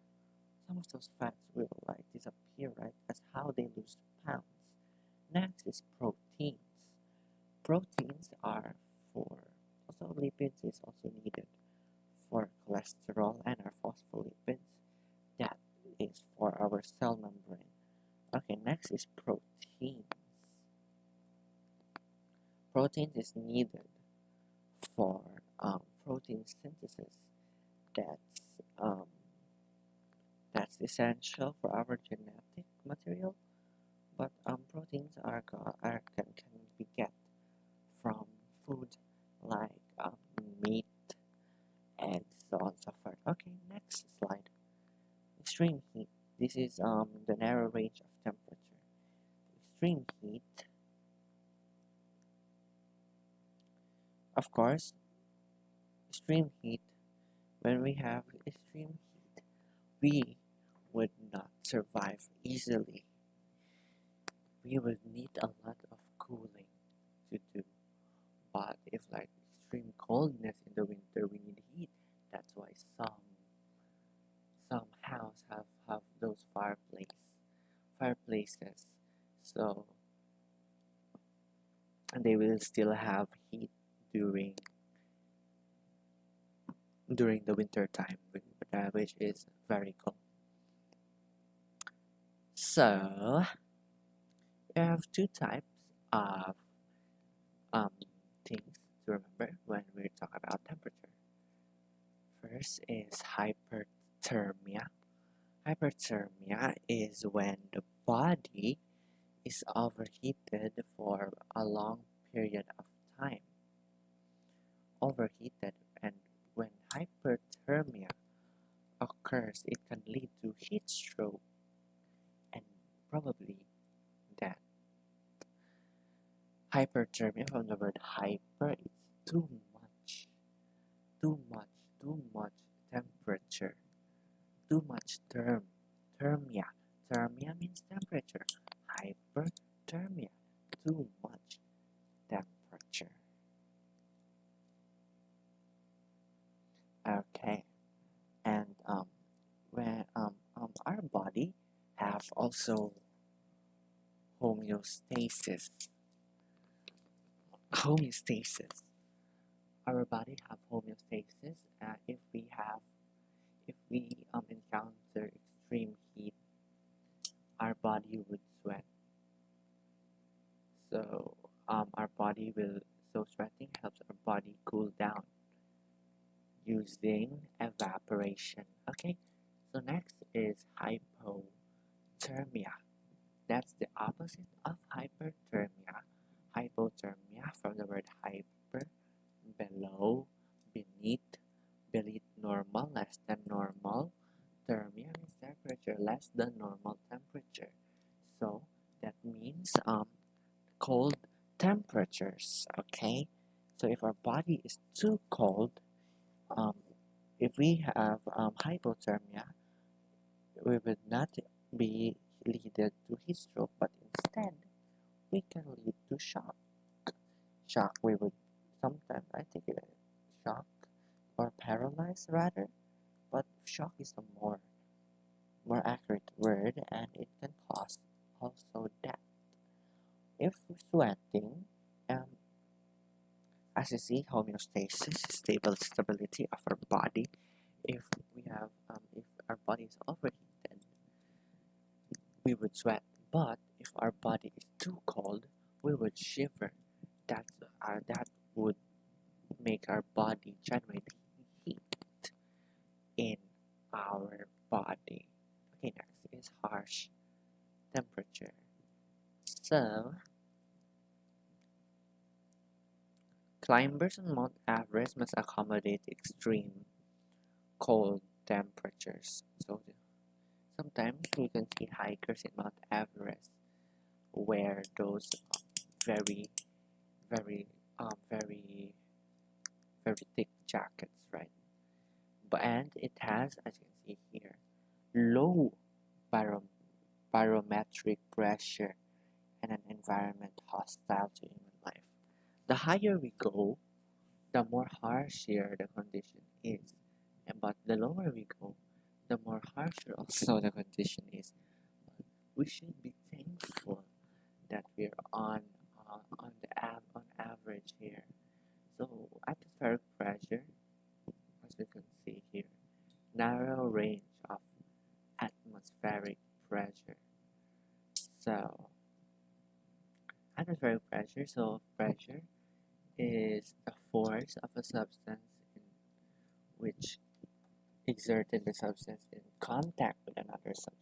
some of those fats will like disappear, right? That's how they lose pounds. Next is proteins. Proteins are for also lipids is also needed for cholesterol and our phospholipids. That is for our cell membrane. Okay, next is proteins. Protein is needed for protein synthesis. That's um, that's essential for our genetic material. But proteins can be get from food like meat, eggs, so on and so forth. Okay, next slide. Extreme heat. This is the narrow range of temperature. Extreme heat. Of course, extreme heat. When we have extreme heat, we would not survive easily. We would need a lot of cooling to do. But if like extreme coldness in the winter, we need heat. That's why some house have those fireplaces. So and they will still have heat during the winter time, which is very cold. So we have two types of um, things to remember when we talk about temperature. First is hyperthermia. Hyperthermia is when the body is overheated for a long period of time. Overheated, and when hyperthermia occurs, it can lead to heat stroke and probably death. Hyperthermia from the word hyper is too much, too much, too much temperature, too much thermia. Thermia means temperature. Hyperthermia, too much temperature. Okay, and when our body have also homeostasis. Homeostasis. Our body have homeostasis. If we encounter extreme heat, our body would sweat. So our body will so sweating helps our body cool down using evaporation. Okay, so next is hypothermia. That's the opposite of hyperthermia. Hypothermia from the word hyper, below, beneath normal, less than normal. Thermia means temperature less than normal temperature. So that means cold temperatures. Okay, so if our body is too cold, um, if we have hypothermia, we would not be leaded to heat stroke, but instead we can lead to shock. Shock, we would sometimes, I think, shock or paralyze rather, but shock is a more accurate word, and it can cause also death. If we're sweating, um, as you see, homeostasis, stability of our body. If our body is overheated, we would sweat. But if our body is too cold, we would shiver. That would make our body generate heat in our body. Okay, next is harsh temperature. So, climbers on Mount Everest must accommodate extreme cold temperatures. So, sometimes we can see hikers in Mount Everest wear those very, very, very, very thick jackets, right? And it has, as you can see here, low barometric pressure and an environment hostile to human life. The higher we go, the more harsher the condition is. But the lower we go, the more harsher also the condition is. We should be thankful that we're on average here. So atmospheric pressure, as we can see here, narrow range of atmospheric pressure. So atmospheric pressure, so pressure is the force of a substance in which exerted the substance in contact with another substance.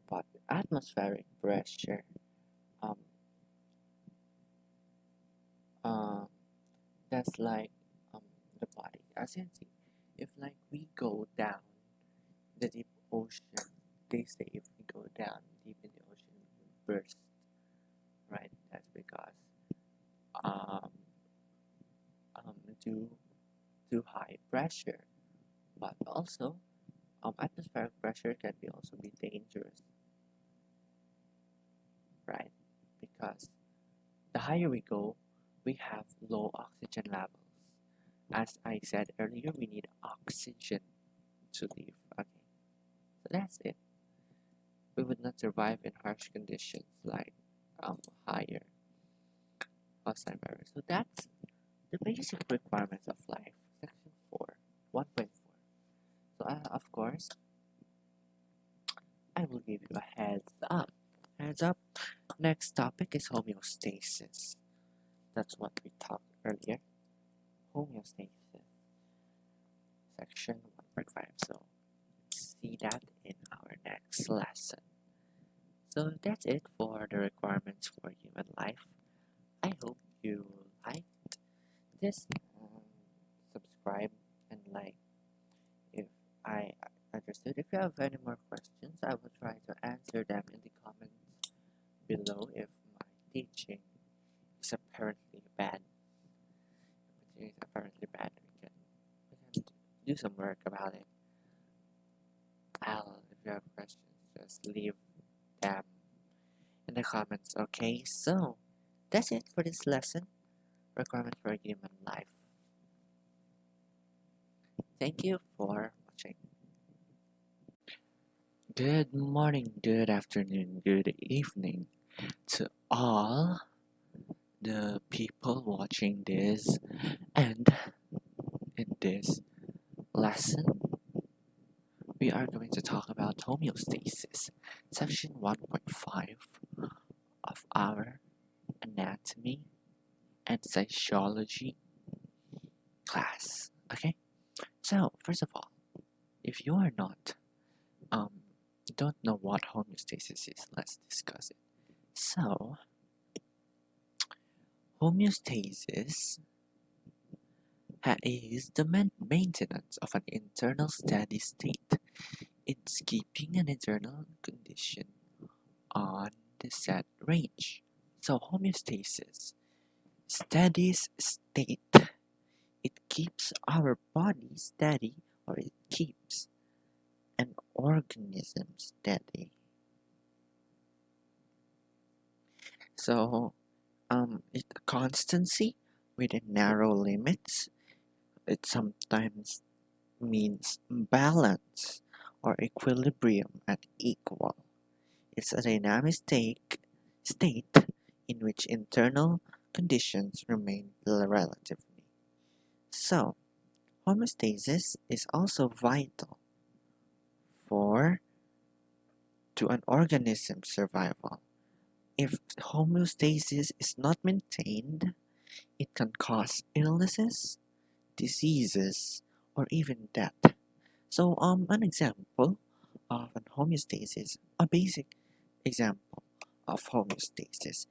But atmospheric pressure, um, uh, that's like the body. As you can see, if like we go down the deep ocean, they say if we go down deep in the ocean, we will burst, right? That's because um, due to high pressure, but also atmospheric pressure can be also be dangerous, right? Because the higher we go, we have low oxygen levels. As I said earlier, we need oxygen to live. Okay, so that's it. We would not survive in harsh conditions like higher hostile environments. So that's the basic requirements of life. Section 4, 1.4. So of course, I will give you a heads up. Heads up. Next topic is homeostasis. That's what we talked earlier. Homeostasis. Section 1.5. So see that in our next lesson. So that's it for the requirements for human life. I hope you liked this. Subscribe and like if I understood. If you have any more questions, I will try to answer them in the comments below if my teaching is apparently bad. If it is apparently bad, we can do some work about it. If you have questions, just leave them in the comments, okay? So, that's it for this lesson. Requirement for human life. Thank you for watching. Good morning, good afternoon, good evening to all the people watching this. And in this lesson, we are going to talk about homeostasis, section 1.5 of our anatomy and physiology class. Okay, so first of all, if you are not don't know what homeostasis is, let's discuss it. So homeostasis is the maintenance of an internal steady state. It's keeping an internal condition on the set range. So homeostasis, steady state. It keeps our body steady, or it keeps an organism steady. So it constancy within narrow limits. It sometimes means balance or equilibrium at equal. It's a dynamic state in which internal conditions remain relatively. So, homeostasis is also vital for to an organism's survival. If homeostasis is not maintained, it can cause illnesses, diseases, or even death. So, an example of an homeostasis, a basic example of homeostasis,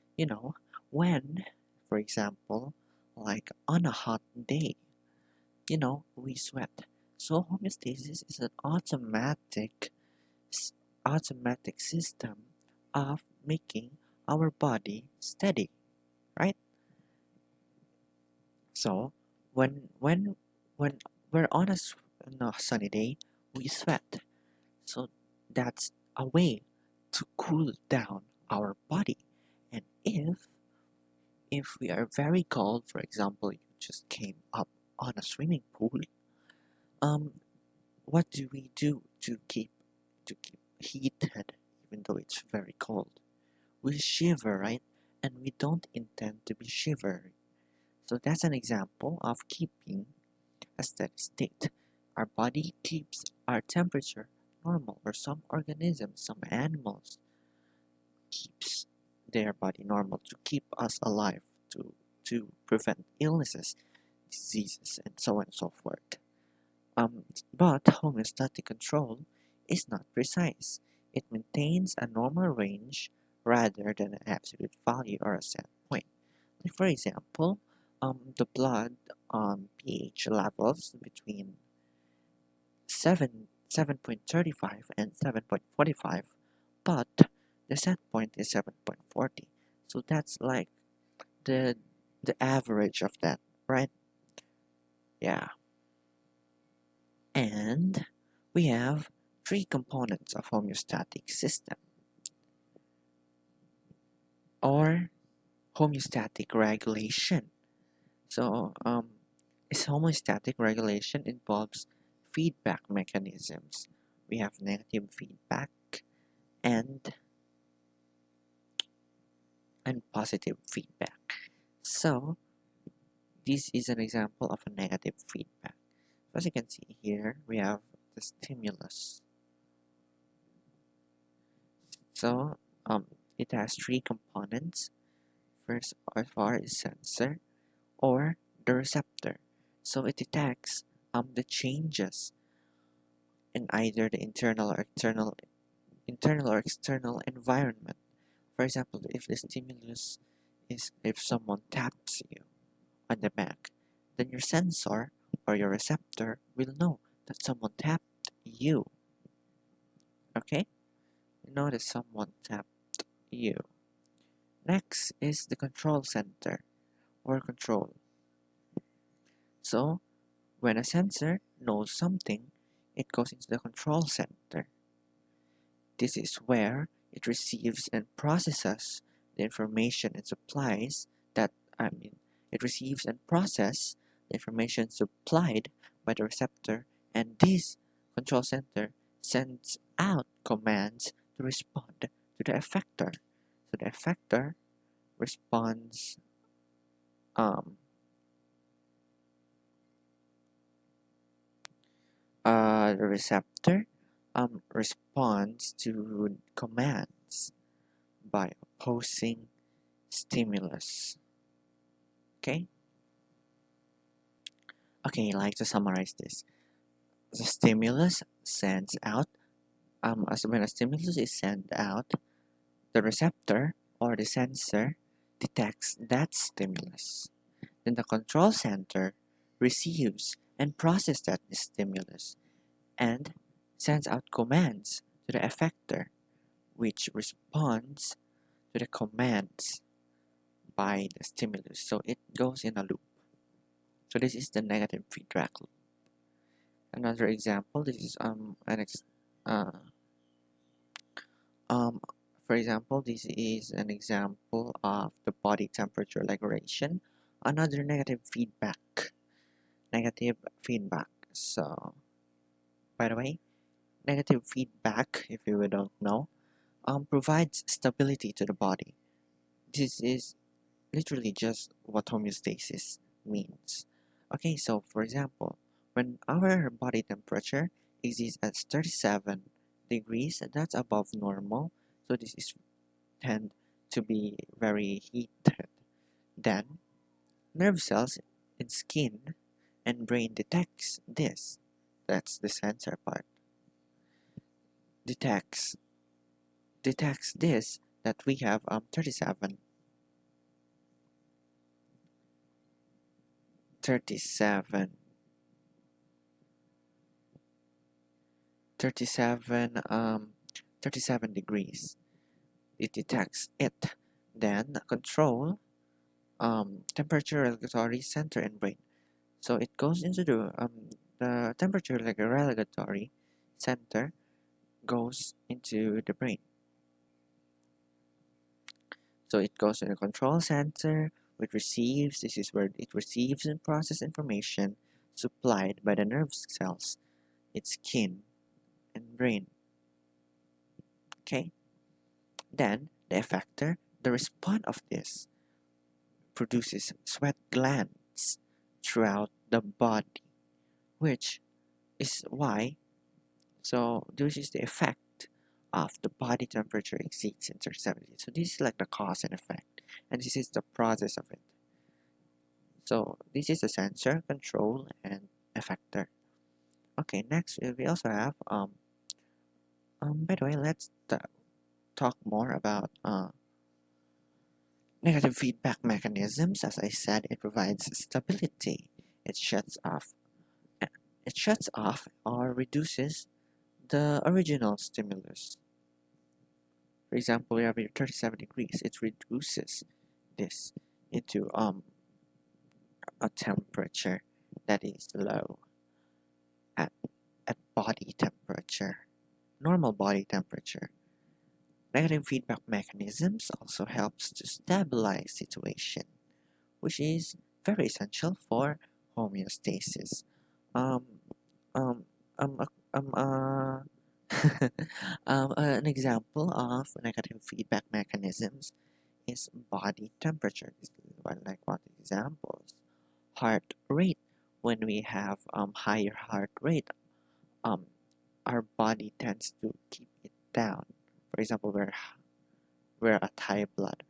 when, for example, like on a hot day, we sweat. So homeostasis is an automatic system of making our body steady, right? So when we're on a sunny day, we sweat. So that's a way to cool down our body. And if we are very cold, for example, you just came up on a swimming pool, um, what do we do to keep heated even though it's very cold? We shiver, right? And we don't intend to be shivering. So that's an example of keeping a steady state. Our body keeps our temperature normal, or some organisms, some animals keeps their body normal to keep us alive, to prevent illnesses, diseases, and so on and so forth. But homeostatic control is not precise. It maintains a normal range rather than an absolute value or a set point. Like for example, the blood pH levels between 7.35 and 7.45, but the set point is 7.40. So that's like the the average of that, right? Yeah. And we have three components of homeostatic system, or homeostatic regulation. So this homeostatic regulation involves feedback mechanisms. We have negative feedback and positive feedback. So this is an example of a negative feedback. As you can see here, we have the stimulus. So it has three components. First of all is sensor, or the receptor. So it detects the changes in either the internal or external environment. For example, if the stimulus is if someone taps you on the back, then your sensor or your receptor will know that someone tapped you. Okay? You know that someone tapped you. Next is the control center or control. So when a sensor knows something, it goes into the control center. This is where it receives and processes the information and supplies that I mean it receives and processes the information supplied by the receptor, and this control center sends out commands to respond to the effector. So the effector responds um, the receptor responds to commands by opposing stimulus. Okay? Okay, like to summarize this. The stimulus sends out, as when a stimulus is sent out, the receptor or the sensor detects that stimulus. Then the control center receives and processes that stimulus and sends out commands to the effector, which responds to the commands by the stimulus. So it goes in a loop. So this is the negative feedback loop. Another example, this is uh, um, for example, this is an example of the body temperature regulation. Another negative feedback. Negative feedback. So, by the way, negative feedback, if you don't know, provides stability to the body. This is literally just what homeostasis means. Okay, so for example, when our body temperature exists at 37 degrees, that's above normal, so this is tend to be very heated. Then, nerve cells in skin and brain detects this. That's the sensor part. Detects this that we have 37 37 37 degrees. It detects it. Then control temperature regulatory center in brain. So it goes into the temperature regulatory center goes into the brain. So it goes to the control center, which receives, this is where it receives and processes information supplied by the nerve cells, its skin and brain. Okay? Then the effector, the response of this, produces sweat glands throughout the body, which is why, so this is the effect of the body temperature exceeds into 70. So this is like the cause and effect, and this is the process of it. So this is the sensor, control, and effector. Okay, next we also have by the way, let's talk more about negative feedback mechanisms. As I said, it provides stability. It shuts off. It shuts off or reduces the original stimulus. For example, we have here 37 degrees. It reduces this into a temperature that is low at body temperature, normal body temperature. Negative feedback mechanisms also helps to stabilize situation, which is very essential for homeostasis. Um, um, um, um, uh, an example of negative feedback mechanisms is body temperature. This is one examples. Heart rate. When we have higher heart rate, um, our body tends to keep it down. For example, we're at high blood.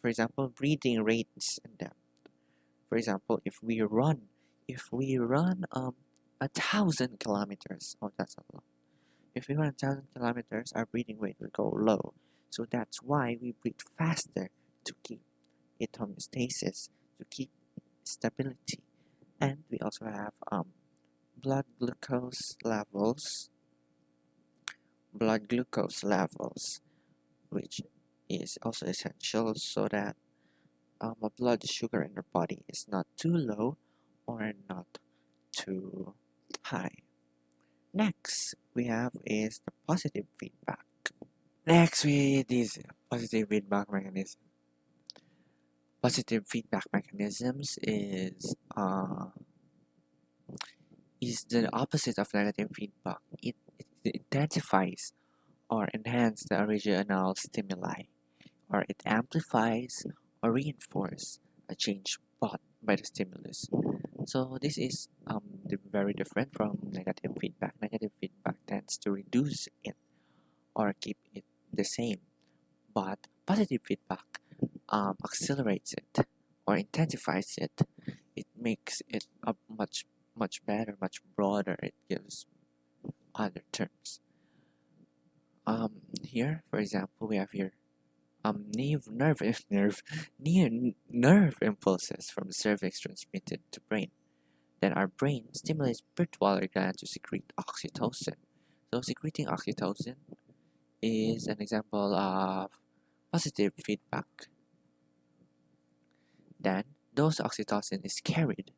For example, breathing rates and depth. For example, if we run 1,000 kilometers, oh that's a lot. If we run 1,000 kilometers, our breathing rate will go low. So that's why we breathe faster to keep it homeostasis, to keep stability. And we also have blood glucose levels, blood glucose levels, which is also essential so that a blood sugar in our body is not too low or not too high. Next, we have is the positive feedback. Next, with this positive feedback mechanism. Positive feedback mechanisms is the opposite of negative feedback. It intensifies or enhances the original stimuli, or it amplifies or reinforces a change brought by the stimulus. So this is very different from negative feedback. Negative feedback tends to reduce it or keep it the same, but positive feedback accelerates it or intensifies it. It makes it a much better, much broader. It gives other terms. Here, for example, we have here nerve impulses from the cervix transmitted to brain. Then our brain stimulates pituitary gland to secrete oxytocin. So secreting oxytocin is an example of positive feedback. Then those oxytocin is carried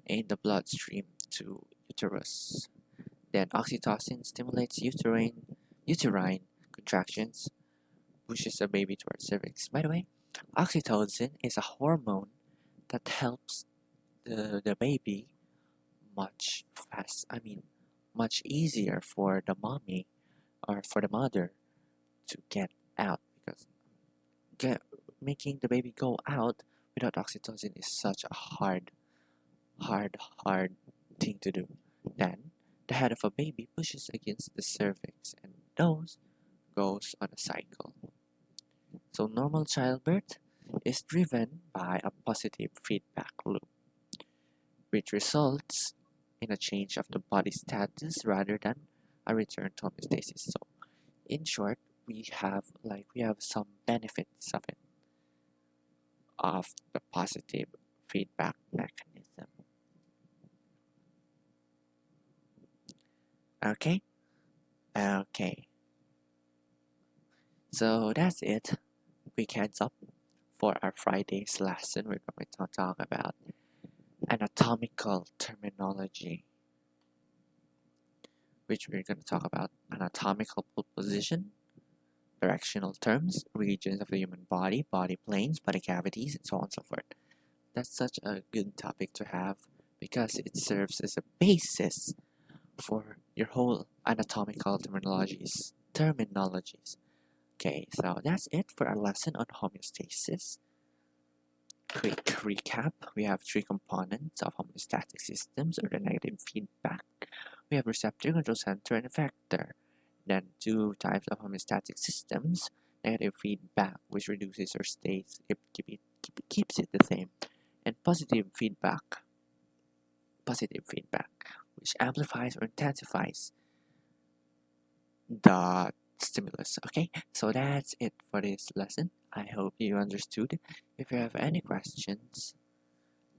in the bloodstream to uterus. Then oxytocin stimulates uterine contractions, pushes the baby towards cervix. By the way, oxytocin is a hormone that helps the baby much easier for the mommy or for the mother to get out, because making the baby go out without oxytocin is such a hard thing to do. Then the head of a baby pushes against the cervix, and those goes on a cycle. So normal childbirth is driven by a positive feedback loop, which results in a change of the body status rather than a return to homeostasis. So in short, we have some benefits of the positive feedback mechanism. Okay? Okay. So that's it. Quick heads up for our Friday's lesson. We're going to talk about anatomical terminology, which we're going to talk about anatomical position, directional terms, regions of the human body, body planes, body cavities, and so on and so forth. That's such a good topic to have because it serves as a basis for your whole anatomical terminologies. Okay, so that's it for our lesson on homeostasis. Quick recap, we have three components of homeostatic systems, or the negative feedback. We have receptor, control center, and effector. Then two types of homeostatic systems, negative feedback, which reduces or stays, keeps it the same, and positive feedback, which amplifies or intensifies the stimulus. Okay, so that's it for this lesson. I hope you understood. If you have any questions,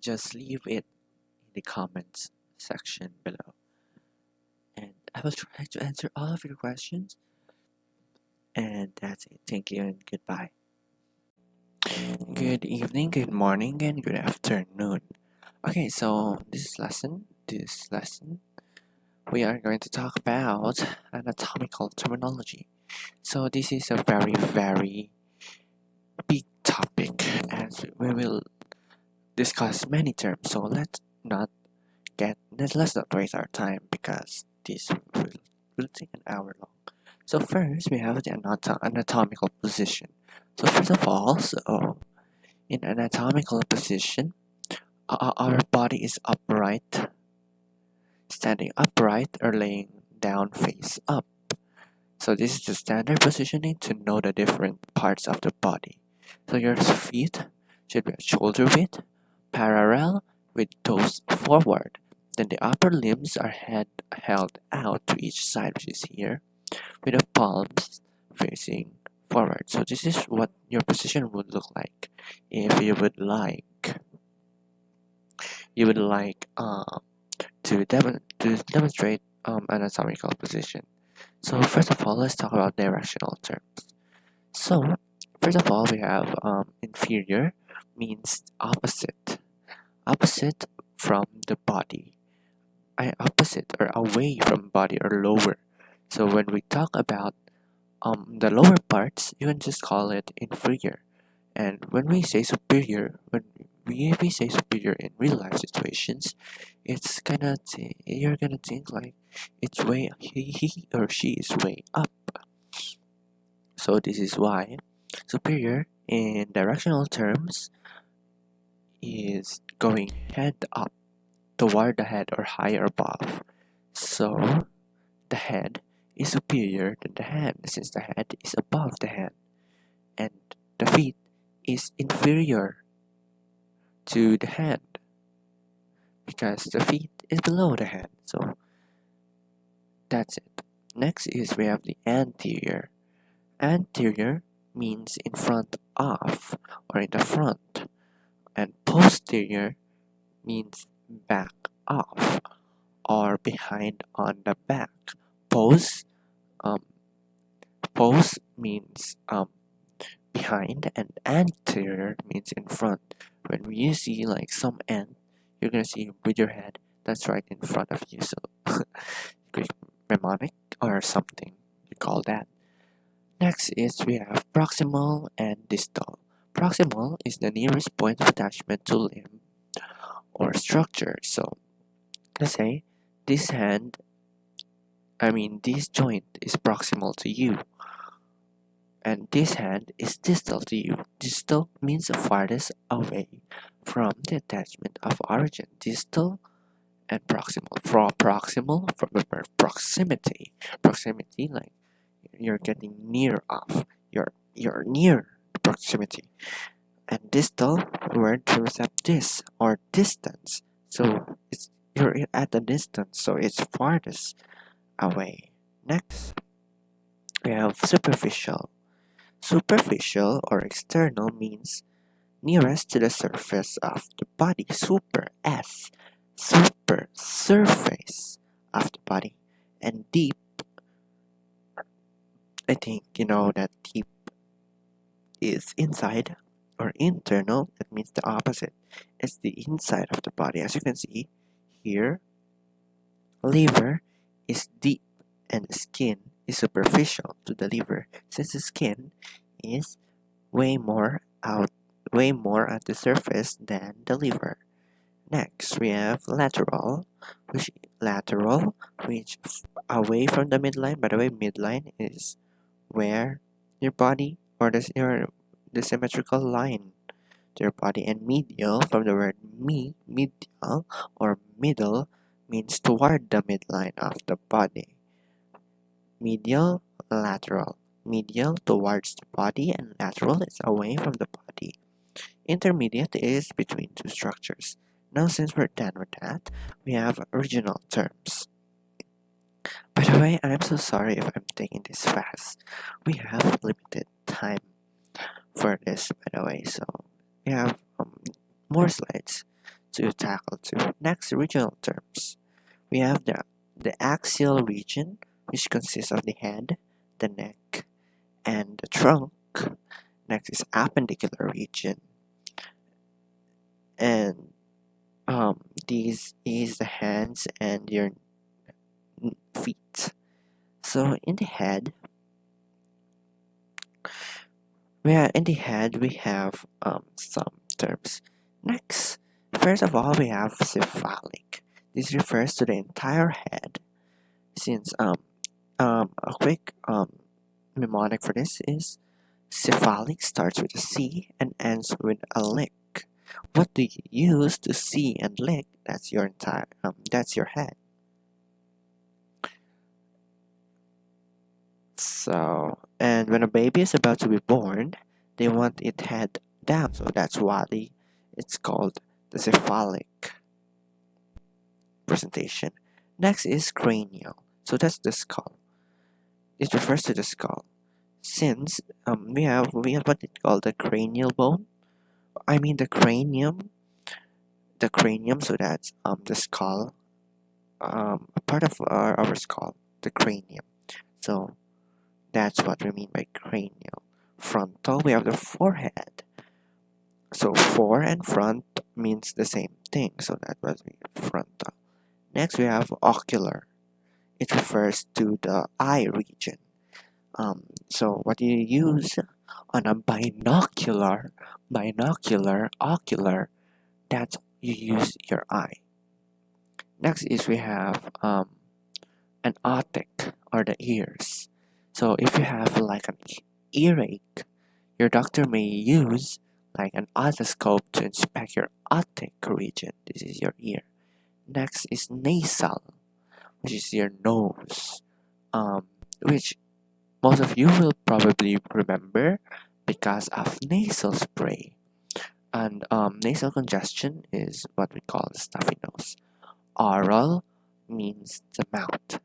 just leave it in the comments section below, and I will try to answer all of your questions. And that's it. Thank you and goodbye. Good evening, good morning, and good afternoon. Okay, so this lesson, we are going to talk about anatomical terminology. So this is a very big topic, as we will discuss many terms. So let's not waste our time, because this will take an hour long. So first we have the anatomical position. So first of all, in anatomical position, our body is upright, standing upright, or laying down face up. So this is the standard positioning to know the different parts of the body. So your feet should be at shoulder width, parallel with toes forward. Then the upper limbs are held out to each side, which is here, with the palms facing forward. So this is what your position would look like if you would like to demonstrate anatomical position. So first of all, let's talk about directional terms. So, first of all, we have inferior means opposite, opposite from the body, opposite or away from body or lower. So when we talk about the lower parts, you can just call it inferior. And when we say superior, when we say superior in real life situations, it's you're gonna think like it's way he or she is way up. So this is why superior in directional terms is going head up toward the head or higher above. So the head is superior than the hand since the head is above the hand, and the feet is inferior to the hand because the feet is below the hand. So that's it. Next is we have the anterior. Anterior means in front of or in the front, and posterior means back of or behind on the back. Pose um pose means behind, and anterior means in front. When you see like some ant, you're gonna see with your head that's right in front of you. So quick mnemonic or something you call that. Next is we have proximal and distal. Proximal is the nearest point of attachment to limb or structure. So let's say this hand, this joint is proximal to you, and this hand is distal to you. Distal means farthest away from the attachment of origin. Distal and proximal. Proximal from the word proximity. Proximity like you're getting near of. You're near proximity. And distal word to accept dis or distance. So you're at a distance, so it's farthest away. Next, we have superficial. Superficial or external means nearest to the surface of the body. Super S. Super surface of the body. And deep, I think you know that deep is inside or internal. That means the opposite. It's the inside of the body. As you can see here, liver is deep and the skin is superficial to the liver since the skin is way more out way more at the surface than the liver. Next, we have lateral, which away from the midline. By the way, midline is where your body or the symmetrical line to your body, and medial from the word medial or middle means toward the midline of the body. Medial, lateral. Medial towards the body and lateral is away from the body. Intermediate is between two structures. Now, since we're done with that, we have original terms. By the way, I'm so sorry if I'm taking this fast. We have limited time for this, by the way, so we have more slides to tackle too. Next, regional terms. We have the axial region, which consists of the head, the neck, and the trunk. Next is appendicular region, and these is the hands and your feet. So in the head, we have some terms. Next, first of all, we have cephalic. This refers to the entire head. Since a quick mnemonic for this is cephalic starts with a C and ends with a lick. What do you use to see and lick? That's your that's your head. So, and when a baby is about to be born, they want it head down. So that's why it's called the cephalic presentation. Next is cranial. So that's the skull. It refers to the skull. Since we have what it called the cranial bone. I mean the cranium. The cranium. So that's the skull. A part of our skull, the cranium. So that's what we mean by cranial. frontal, we have the forehead. So fore and front means the same thing, so that was frontal. Next we have ocular. It refers to the eye region. So what you use on a ocular, that's you use your eye. Next is we have an otic, or the ears. So if you have like an earache, your doctor may use like an otoscope to inspect your otic region. This is your ear. Next is nasal, which is your nose, which most of you will probably remember because of nasal spray. And nasal congestion is what we call the stuffy nose. Oral means the mouth.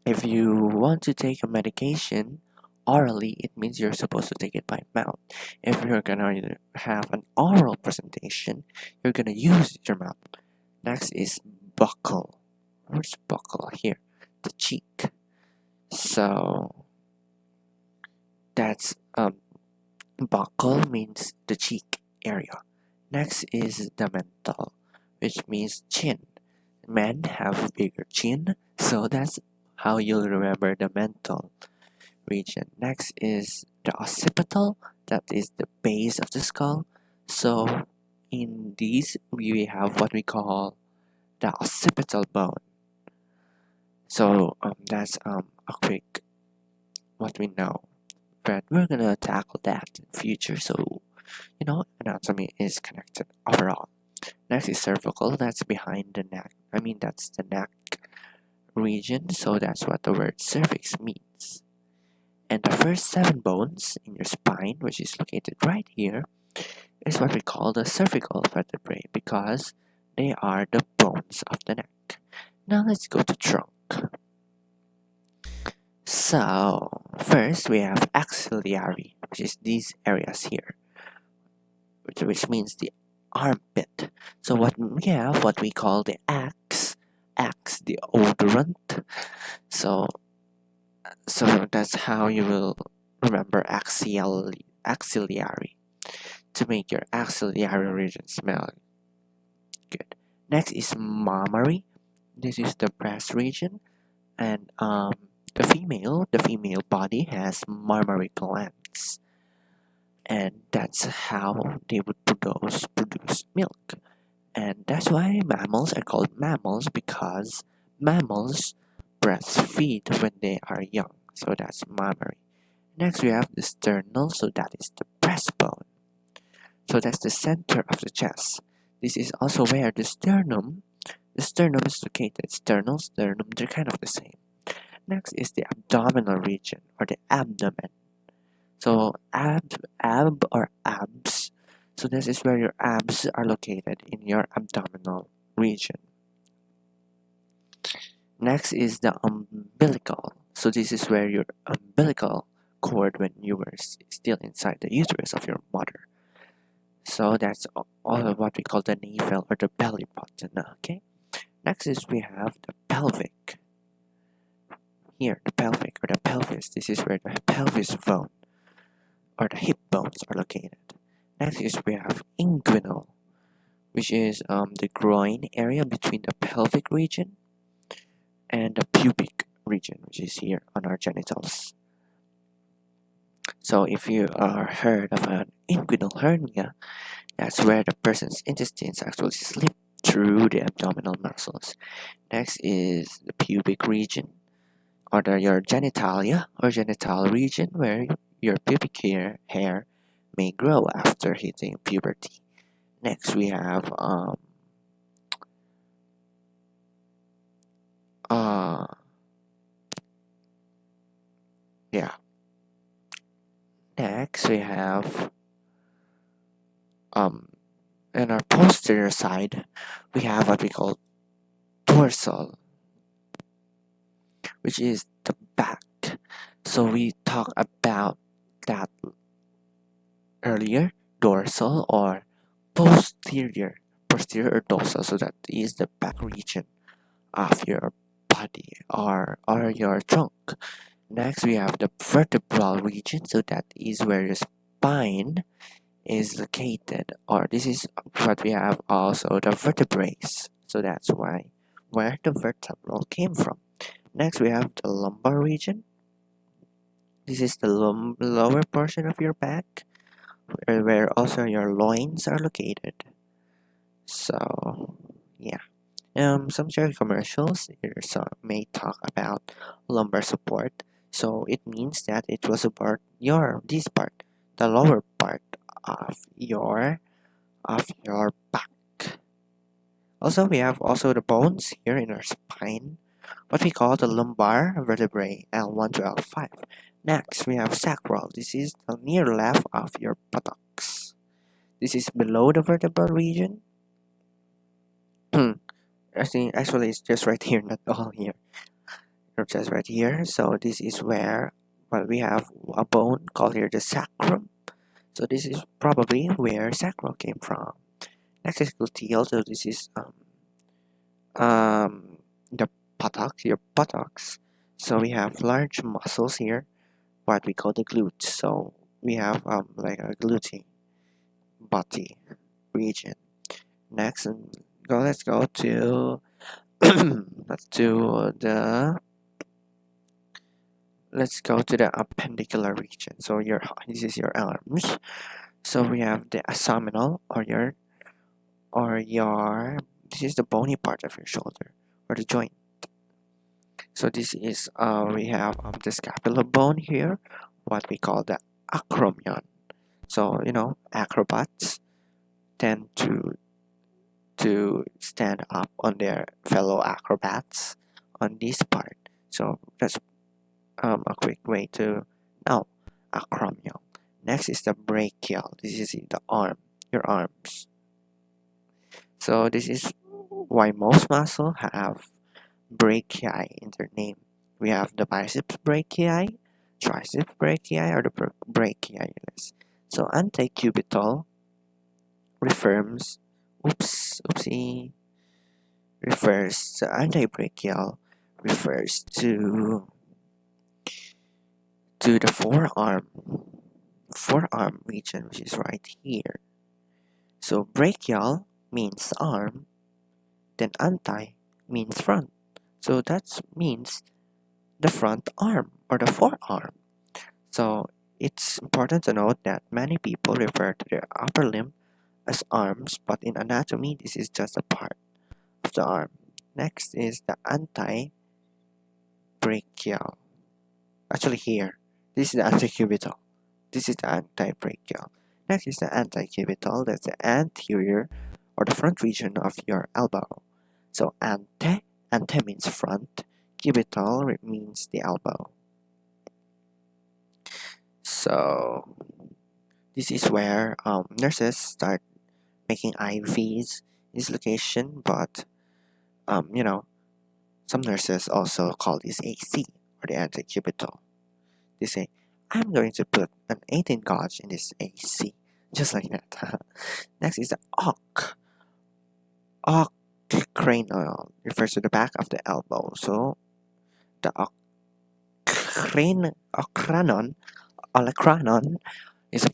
If you want to take a medication orally, it means you're supposed to take it by mouth. If you're gonna have an oral presentation, you're gonna use your mouth. Next is buccal. Where's buccal? Here, the cheek. So that's buccal means the cheek area. Next is the mental, which means chin. Men have bigger chin, so that's how you'll remember the mental region. Next is the occipital, that is the base of the skull. So in these we have what we call the occipital bone. So that's a quick what we know, but we're gonna tackle that in future. So anatomy is connected overall. Next is cervical, that's behind the neck. That's the neck region, so that's what the word cervix means. And the first 7 bones in your spine, which is located right here, is what we call the cervical vertebrae because they are the bones of the neck. Now let's go to trunk. So first we have axillary, which is these areas here, which means the armpit. So what we have, what we call the axe, the odorant. So that's how you will remember axillary to make your axillary region smell good. Next is mammary. This is the breast region, and the female body has mammary glands, and that's how they would produce milk. And that's why mammals are called mammals, because mammals breastfeed when they are young. So that's mammary. Next we have the sternal, so that is the breastbone. So that's the center of the chest. This is also where the sternum is located. Sternal, sternum, they're kind of the same. Next is the abdominal region, or the abdomen. So ab or abs. So this is where your abs are located, in your abdominal region. Next is the umbilical. So this is where your umbilical cord when you were still inside the uterus of your mother. So that's all of what we call the navel or the belly button. Okay. Next is we have the pelvic. Here, the pelvic or the pelvis. This is where the pelvis bone or the hip bones are located. Next is we have inguinal, which is the groin area between the pelvic region and the pubic region, which is here on our genitals. So if you are heard of an inguinal hernia, that's where the person's intestines actually slip through the abdominal muscles. Next is the pubic region, or your genitalia or genital region, where your pubic hair may grow after hitting puberty. Next we have yeah. Next we have in our posterior side we have what we call dorsal, which is the back. So we talked about that earlier, dorsal or posterior or dorsal, so that is the back region of your body or your trunk. Next, we have the vertebral region. So that is where the spine is located, or this is what we have also the vertebrae. So that's where the vertebral came from. Next, we have the lumbar region. This is the lower portion of your back, where also your loins are located. So, yeah. Some share commercials here may talk about lumbar support. So it means that it will support this part, the lower part of your back. Also, we have also the bones here in our spine, what we call the lumbar vertebrae, L1 to L5. Next, we have sacral. This is the near left of your buttocks. This is below the vertebral region. I think actually it's just right here, not all here. It's just right here. So this is where we have a bone called here the sacrum. So this is probably where sacral came from. Next is gluteal. So this is the buttocks, your buttocks. So we have large muscles here, what we call the glutes. So we have like a glute body region. Next, let's go to let's go to the appendicular region. So this is your arms. So we have the abdominal or your this is the bony part of your shoulder or the joint. So this is we have the scapular bone here, what we call the acromion. So acrobats tend to stand up on their fellow acrobats on this part. So that's a quick way to know acromion. Next is the brachial. This is the arm, your arms. So this is why most muscle have brachii in their name. We have the biceps brachii, triceps brachii, or the brachialis. So antecubital refers, oopsie, refers to antebrachial refers to the forearm region, which is right here. So brachial means arm, then anti means front. So that means the front arm or the forearm. So it's important to note that many people refer to their upper limb as arms, but in anatomy, this is just a part of the arm. Next is the antebrachial. Actually, here, this is the antecubital. This is the antebrachial. Next is the antecubital. That's the anterior or the front region of your elbow. So ante means front, cubital means the elbow. So this is where nurses start making IVs in this location, but some nurses also call this AC or the antecubital. They say, I'm going to put an 18 gauge in this AC, just like that. Next is the occranial, refers to the back of the elbow. So the olecranon is the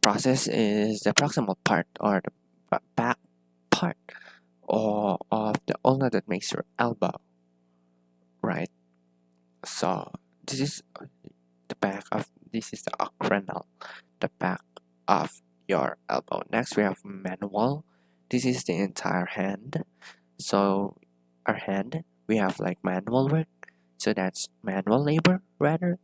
proximal part or the back part or of the ulna that makes your elbow, right? So this is this is the occranal, the back of your elbow. Next we have manual. This is the entire hand. So our hand, we have like manual work. So that's manual labor rather.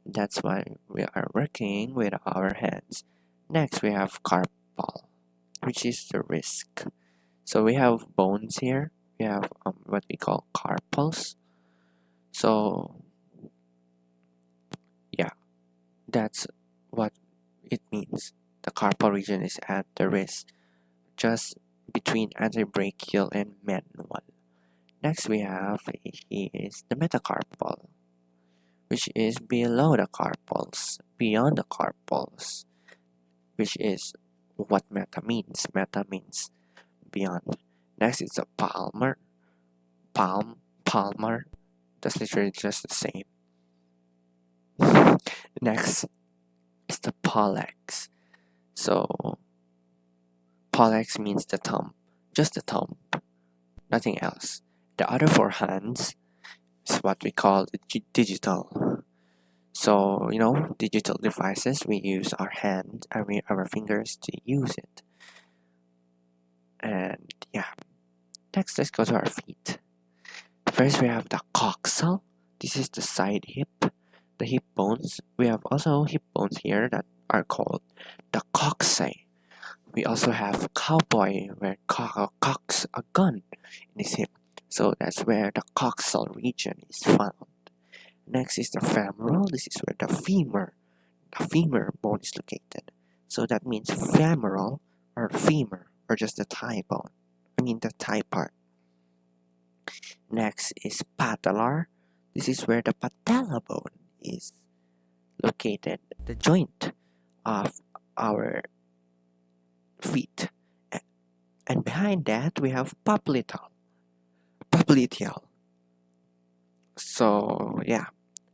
That's why we are working with our hands. Next we have carpal, which is the wrist. So we have bones here. We have what we call carpals. So yeah, that's what it means. The carpal region is at the wrist, just between antebrachial and manual. Next we have is the metacarpal, which is below the carpals, beyond the carpals, which is what meta means. Meta means beyond. Next is the palmar. That's literally just the same. Next is the pollex. So pollex means the thumb, just the thumb, nothing else. The other four hands is what we call the digital. So, digital devices, we use our hand, our fingers to use it. And yeah, next let's go to our feet. First, we have the coxal. This is the side hip, the hip bones. We have also hip bones here that are called the coccyx. We also have cowboy, where cocks a gun in his hip. So that's where the coxal region is found. Next is the femoral. This is where the femur bone is located. So that means femoral or femur or just the thigh bone. The thigh part. Next is patellar. This is where the patella bone is located, the joint of our feet. And behind that we have popliteal. Popliteal. So yeah.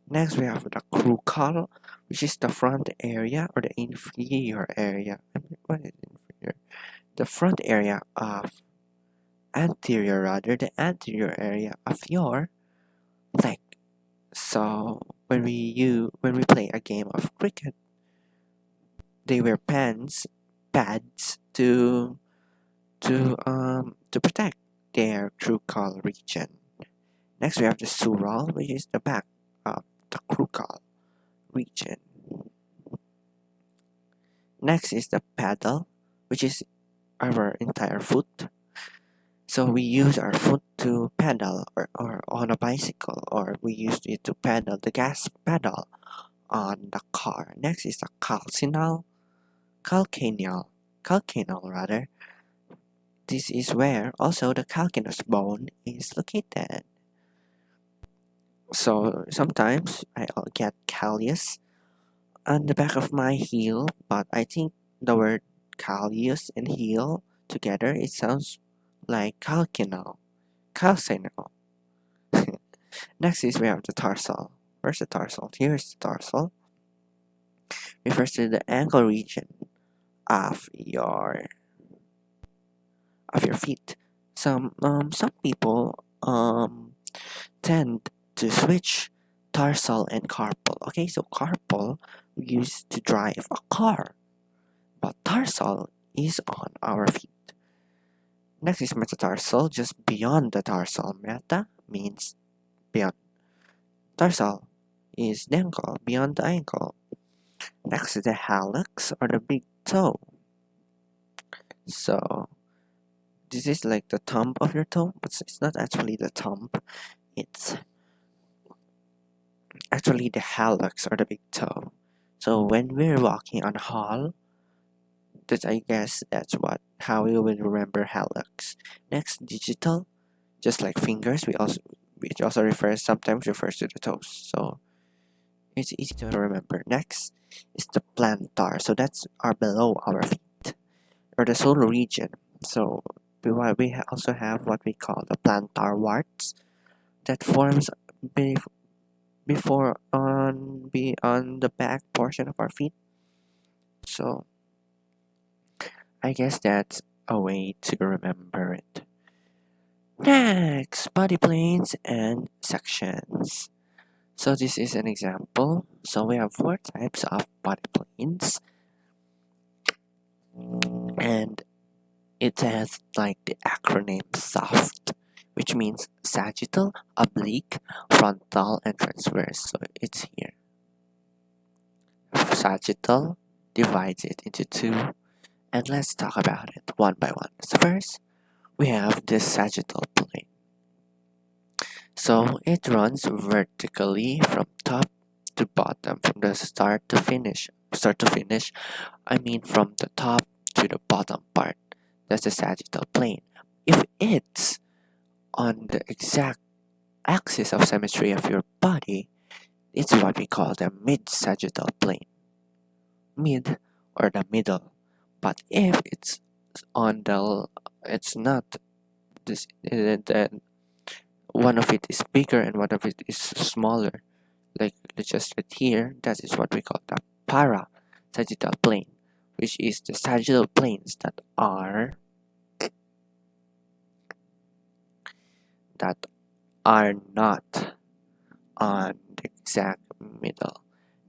Next we have the crucal, which is the front area or the inferior area. What is inferior? The front area of the anterior area of your leg. So when we play a game of cricket, they wear pads to protect their crucal region. Next we have the sural, which is the back of the crucal region. Next is the pedal, which is our entire foot. So we use our foot to pedal or on a bicycle, or we use it to pedal the gas pedal on the car. Next is the calcaneal rather. This is where also the calcaneus bone is located. So sometimes I'll get calluses on the back of my heel, but I think the word callus and heel together, it sounds like calcaneal. Next is we have the tarsal. Where's the tarsal? Here's the tarsal. Refers to the ankle region of your feet. Some people tend to switch tarsal and carpal. Okay, so carpal we use to drive a car, but tarsal is on our feet. Next is metatarsal, just beyond the tarsal. Meta means beyond. Tarsal is the ankle, beyond the ankle. Next is the hallux or the big toe. So this is like the thumb of your toe, but it's not actually the thumb. It's actually the hallux or the big toe. So when we're walking on hall, I guess that's how we will remember hallux. Next, digital, just like fingers, which also sometimes refers to the toes. So it's easy to remember. Next is the plantar. So that's below our feet or the solar region. So we also have what we call the plantar warts that forms before on the back portion of our feet. So I guess that's a way to remember it. Next, body planes and sections. So this is an example. So we have 4 types of body planes, and it has like the acronym SOFT, which means sagittal, oblique, frontal, and transverse. So it's here. Sagittal divides it into 2, and let's talk about it one by one. So first, we have the sagittal plane. So it runs vertically from top to bottom, from the start to finish. I mean from the top to the bottom part. That's the sagittal plane. If it's on the exact axis of symmetry of your body, it's what we call the mid-sagittal plane. Mid or the middle. But if it's not this, then one of it is bigger and one of it is smaller, like just right here, that is what we call the parasagittal plane, which is the sagittal planes that are not on the exact middle.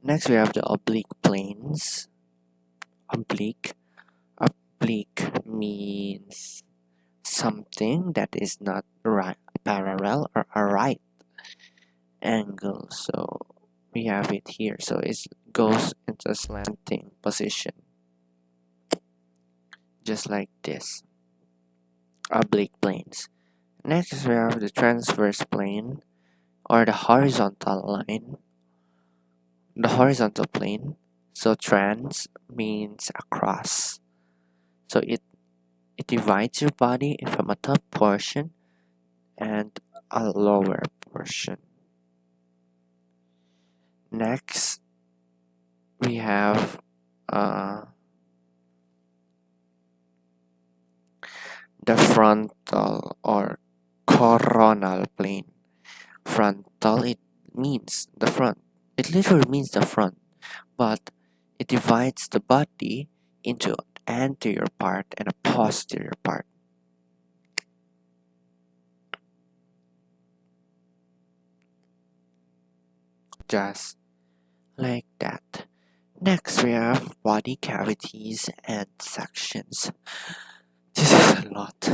Next, we have the oblique planes. Oblique means something that is not right, parallel or a right angle. So we have it here. So it goes into a slanting position, just like this. Oblique planes. Next, we have the transverse plane or the horizontal line, the horizontal plane. So trans means across. So it divides your body from a top portion and a lower portion. Next, we have the frontal or coronal plane. Frontal, it means the front. It literally means the front, but it divides the body into an anterior part and a posterior part. Just like that. Next, we have body cavities and sections. This is a lot.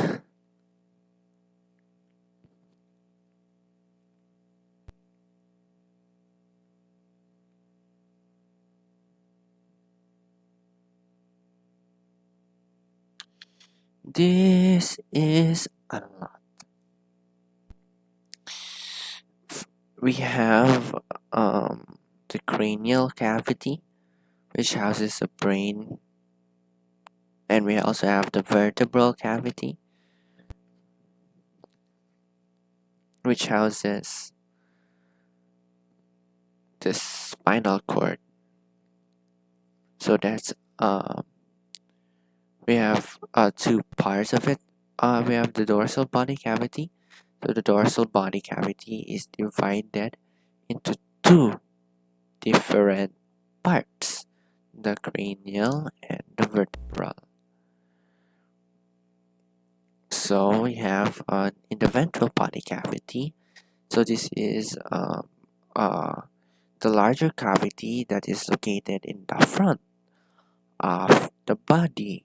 This is a lot. We have the cranial cavity, which houses the brain, and we also have the vertebral cavity, which houses the spinal cord. So that's we have two parts of it. We have the dorsal body cavity. So the dorsal body cavity is divided into two different parts, the cranial and the vertebral. So we have in the ventral body cavity. So this is the larger cavity that is located in the front of the body,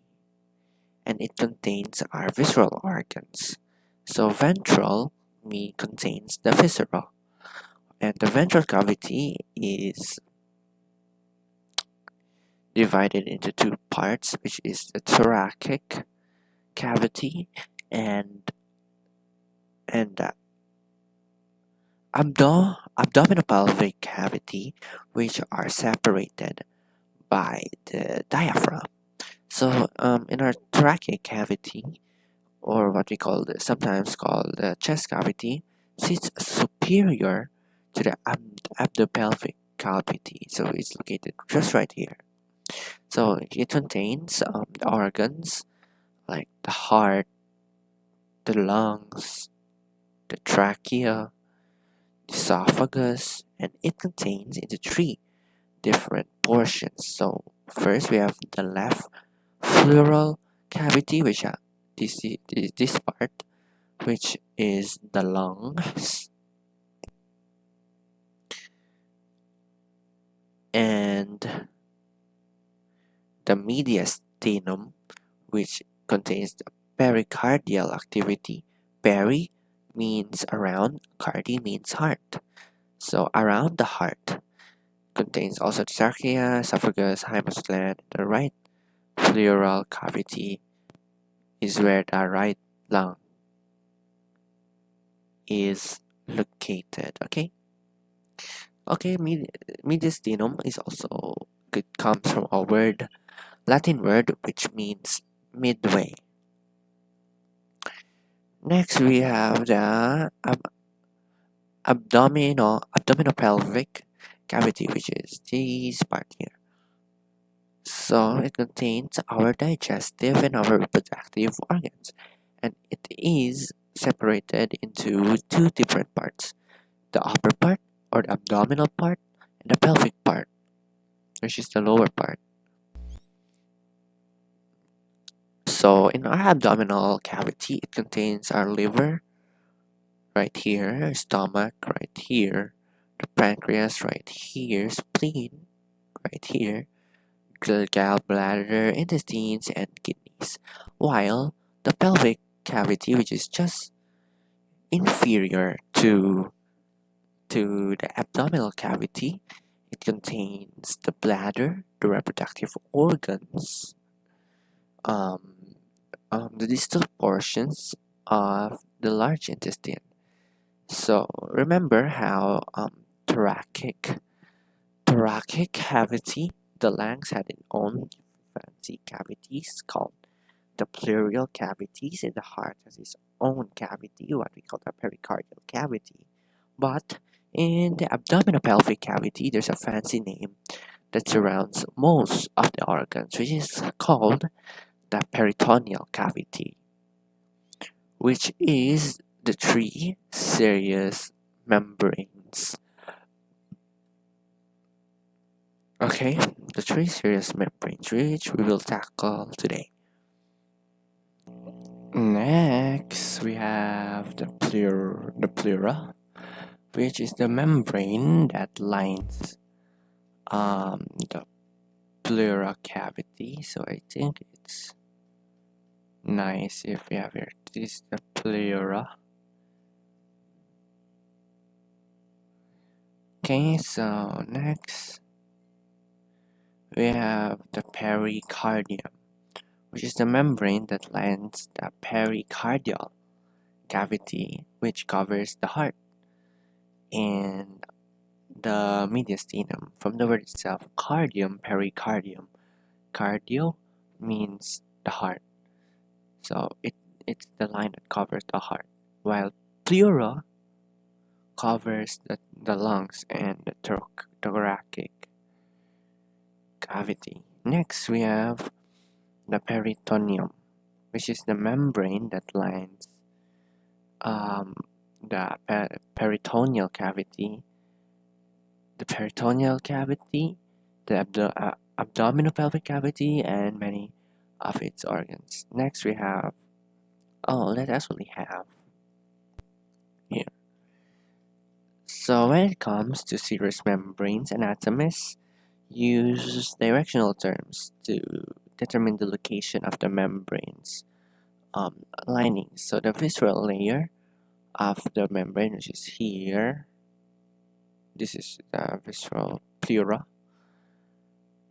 and it contains our visceral organs. So ventral contains the viscera, and the ventral cavity is divided into two parts, which is the thoracic cavity and the abdominopelvic cavity, which are separated by the diaphragm. So in our thoracic cavity, or what we call sometimes called the chest cavity, sits superior to the abdopelvic cavity. So it's located just right here. So it contains the organs like the heart, the lungs, the trachea, the esophagus, and it contains into three different portions. So first we have the left pleural cavity, which this part, which is the lungs, and the mediastinum, which contains the pericardial activity. Peri means around, cardi means heart. So around the heart contains also the trachea, esophagus, hymus gland. The right pleural cavity is where the right lung is located. Okay, mediastinum is also, it comes from a word, Latin word, which means midway. Next, we have the abdominopelvic cavity, which is this part here. So it contains our digestive and our reproductive organs, and it is separated into two different parts: the upper part or the abdominal part and the pelvic part, which is the lower part. So in our abdominal cavity, it contains our liver right here, stomach right here, the pancreas right here, spleen right here, the gallbladder, intestines, and kidneys. While the pelvic cavity, which is just inferior to the abdominal cavity, it contains the bladder, the reproductive organs, um, the distal portions of the large intestine. So remember how thoracic cavity, the lungs had its own fancy cavities called the pleural cavities, and the heart has its own cavity, what we call the pericardial cavity. But in the abdominopelvic cavity, there's a fancy name that surrounds most of the organs, which is called the peritoneal cavity, which is the three serous membranes. Okay, the three serous membranes, which we will tackle today. Next, we have the pleura, which is the membrane that lines the pleura cavity. So I think it's nice if we have here. This is the pleura. Okay, so next we have the pericardium, which is the membrane that lines the pericardial cavity, which covers the heart, and the mediastinum, from the word itself, cardium, pericardium. Cardio means the heart, so it's the line that covers the heart, while pleura covers the lungs and the thoracic cavity. Next, we have the peritoneum, which is the membrane that lines the peritoneal cavity, the abdominopelvic cavity, and many of its organs. Next, we have let's actually have here. So when it comes to serous membranes, anatomists use directional terms to determine the location of the membranes linings. So the visceral layer of the membrane, which is here, this is the visceral pleura.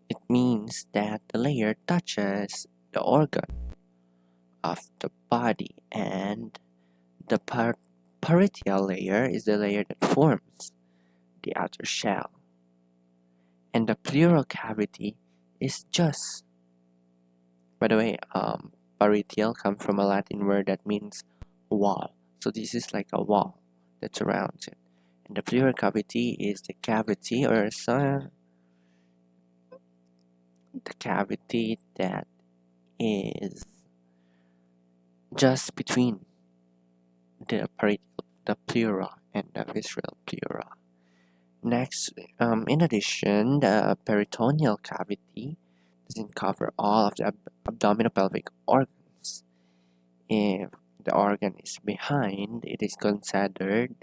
It means that the layer touches the organ of the body, and the parietal layer is the layer that forms the outer shell. And the pleural cavity is just, by the way, parietal comes from a Latin word that means wall. So this is like a wall that surrounds it. And the pleural cavity is the cavity the cavity that is just between the pleura and the visceral pleura. Next, in addition, the peritoneal cavity doesn't cover all of the abdominopelvic organs. If the organ is behind, it is considered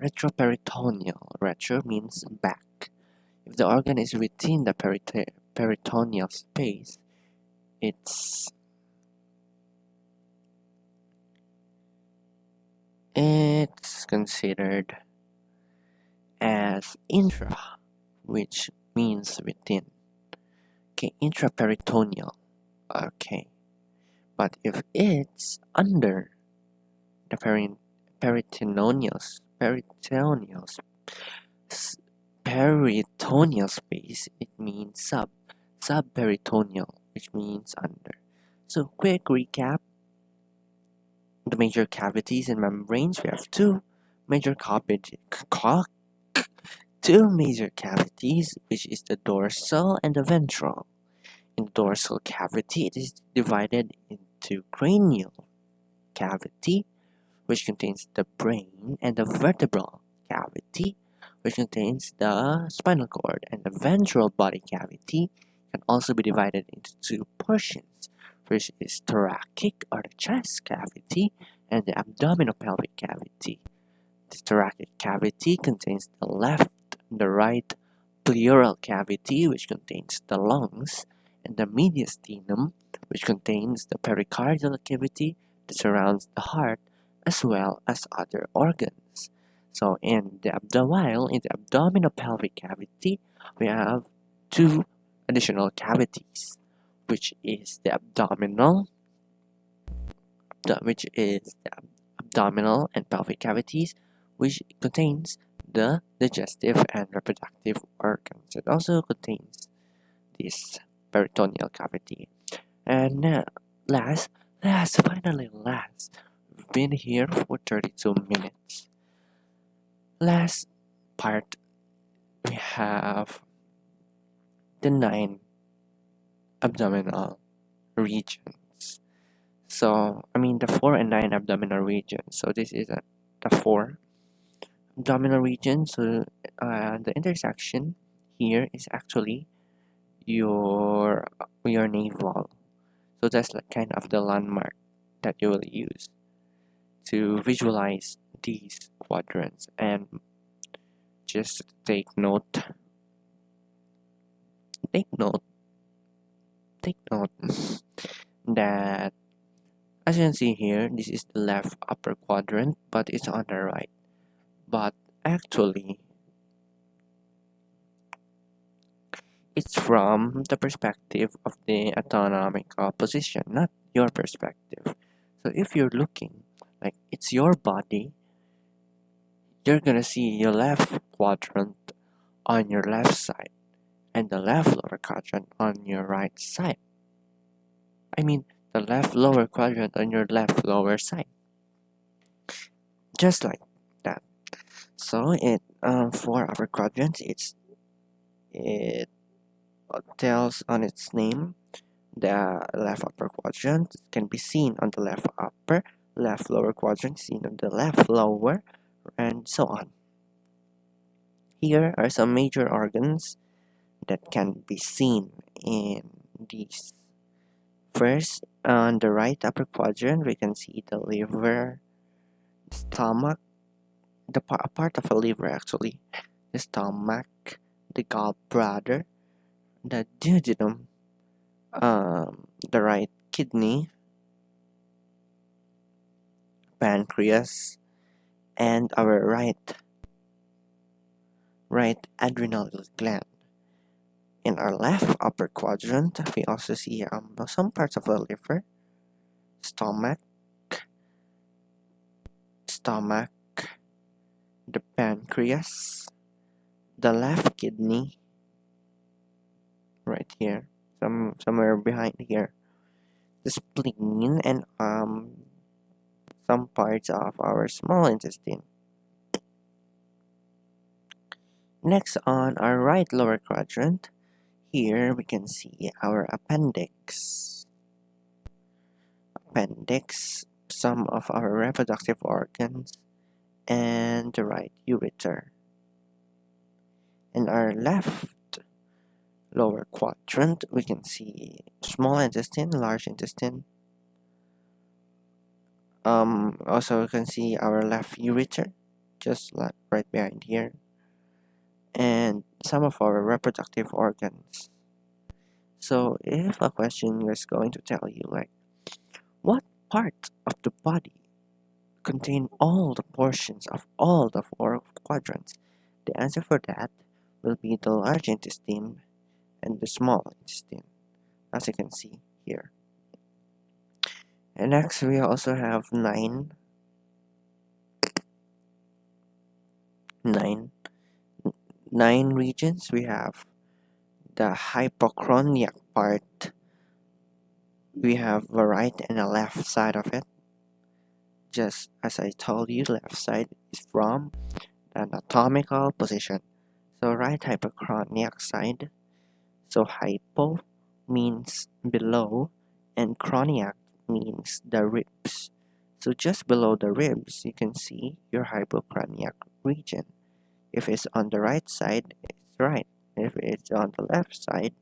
retroperitoneal. Retro means back. If the organ is within the peritoneal space, it's considered as intra, which means within. Okay, intraperitoneal. Okay, but if it's under the peritoneal space, it means subperitoneal, which means under. So quick recap: the major cavities and membranes. We have two major cavities, which is the dorsal and the ventral. In the dorsal cavity, it is divided into cranial cavity, which contains the brain, and the vertebral cavity, which contains the spinal cord, and the ventral body cavity can also be divided into two portions, which is thoracic or the chest cavity and the abdominopelvic cavity. The thoracic cavity contains the left and the right pleural cavity, which contains the lungs, and the mediastinum, which contains the pericardial cavity that surrounds the heart, as well as other organs. So in the abdominopelvic cavity, we have two additional cavities, which is the abdominal and pelvic cavities, which contains the digestive and reproductive organs. It also contains this peritoneal cavity. And finally last, we've been here for 32 minutes. Last part, we have the 9 abdominal regions. So, the 4 and 9 abdominal regions. So this is the 4 abdominal region. So the intersection here is actually your navel. So that's like kind of the landmark that you will use to visualize these quadrants. And just take note that as you can see here, this is the left upper quadrant, but it's on the right. But actually, it's from the perspective of the anatomical position, not your perspective. So if you're looking like it's your body, you're gonna see your left quadrant on your left side and the left lower quadrant on your right side. The left lower quadrant on your left lower side. Just like that. So it for our quadrants, it tells on its name. The left upper quadrant can be seen on the left upper, left lower quadrant seen on the left lower, and so on. Here are some major organs that can be seen in these. First, on the right upper quadrant, we can see the liver, stomach, a part of a liver actually, the stomach, the gallbladder, the duodenum, the right kidney, pancreas, and our right adrenal gland. In our left upper quadrant, we also see some parts of the liver, stomach, the pancreas, the left kidney, right here, somewhere behind here, the spleen, and some parts of our small intestine. Next, on our right lower quadrant, here we can see our appendix. Some of our reproductive organs, and the right ureter. In our left lower quadrant, we can see small intestine, large intestine. Also you can see our left ureter, just like right behind here, and some of our reproductive organs. So if a question is going to tell you like, what part of the body contain all the portions of all the 4 quadrants, the answer for that will be the large intestine and the small intestine, as you can see here. And next, we also have nine regions. We have the hypochondriac part. We have the right and the left side of it. Just as I told you, left side is from the anatomical position. So right hypochondriac side. So hypo means below, and chroniac means the ribs. So just below the ribs, you can see your hypochroniac region. If it's on the right side, it's right. If it's on the left side,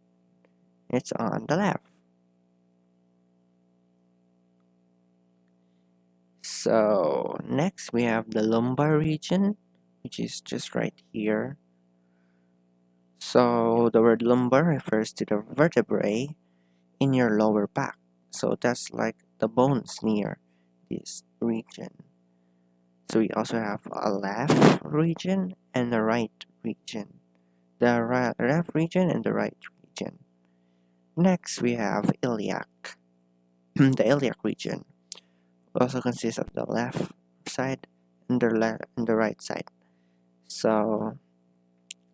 it's on the left. So next we have the lumbar region, which is just right here. So the word lumbar refers to the vertebrae in your lower back. So that's like the bones near this region. So we also have a left region and a right region. The left region and the right region. Next we have iliac. The iliac region also consists of the left side and the right side. So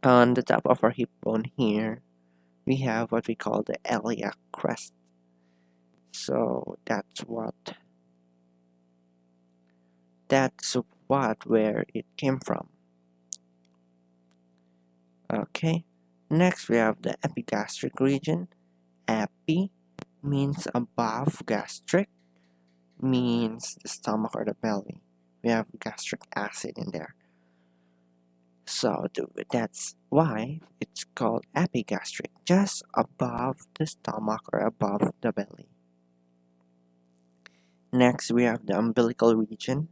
on the top of our hip bone here, we have what we call the iliac crest. So that's what where it came from. Okay. Next we have the epigastric region. Epi means above, gastric means the stomach or the belly. We have gastric acid in there. So that's why it's called epigastric, just above the stomach or above the belly. Next we have the umbilical region.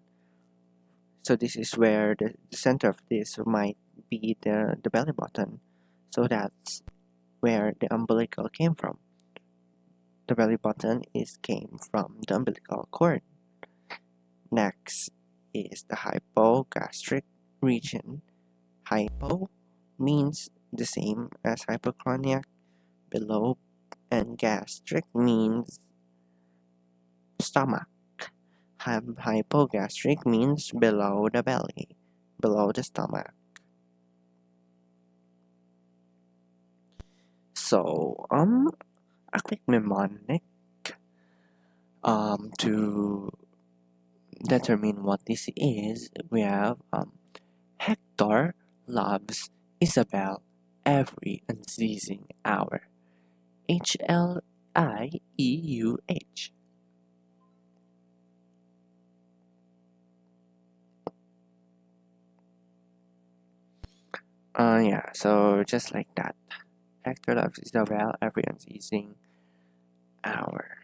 So this is where the center of this might be the belly button. So that's where the umbilical came from. The belly button came from the umbilical cord. Next is the hypogastric region. Hypo means the same as hypochondriac, below, and gastric means stomach. Hypogastric means below the belly, below the stomach. So, a quick mnemonic to determine what this is, we have Hector loves Isabel every unceasing hour. HLIEUH. Yeah, so just like that. Hector loves Isabel every unceasing hour.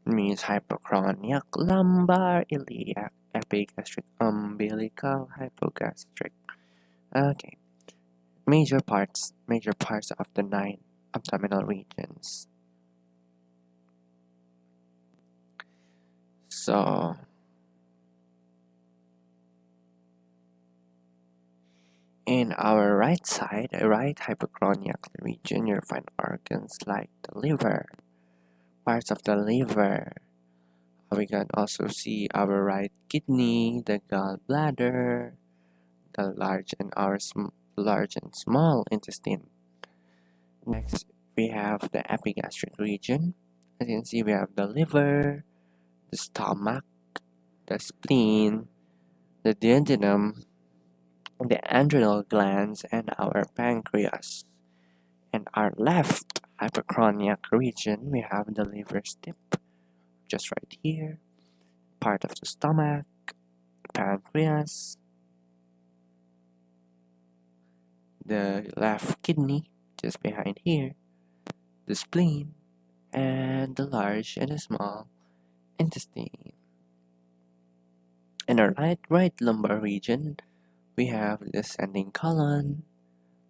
Means hypochronic, lumbar, iliac, epigastric, umbilical, hypogastric. Okay. Major parts of the 9 abdominal regions. So in our right side, right hypochronic region, you'll find organs like the liver, parts of the liver. We can also see our right kidney, the gallbladder, the large and small intestine. Next, we have the epigastric region. As you can see, we have the liver, the stomach, the spleen, the duodenum, the adrenal glands, and our pancreas. In our left hypochronic region, we have the liver tip, just right here, part of the stomach, pancreas, the left kidney, just behind here, the spleen, and the large and the small intestine. In our right lumbar region, we have the ascending colon,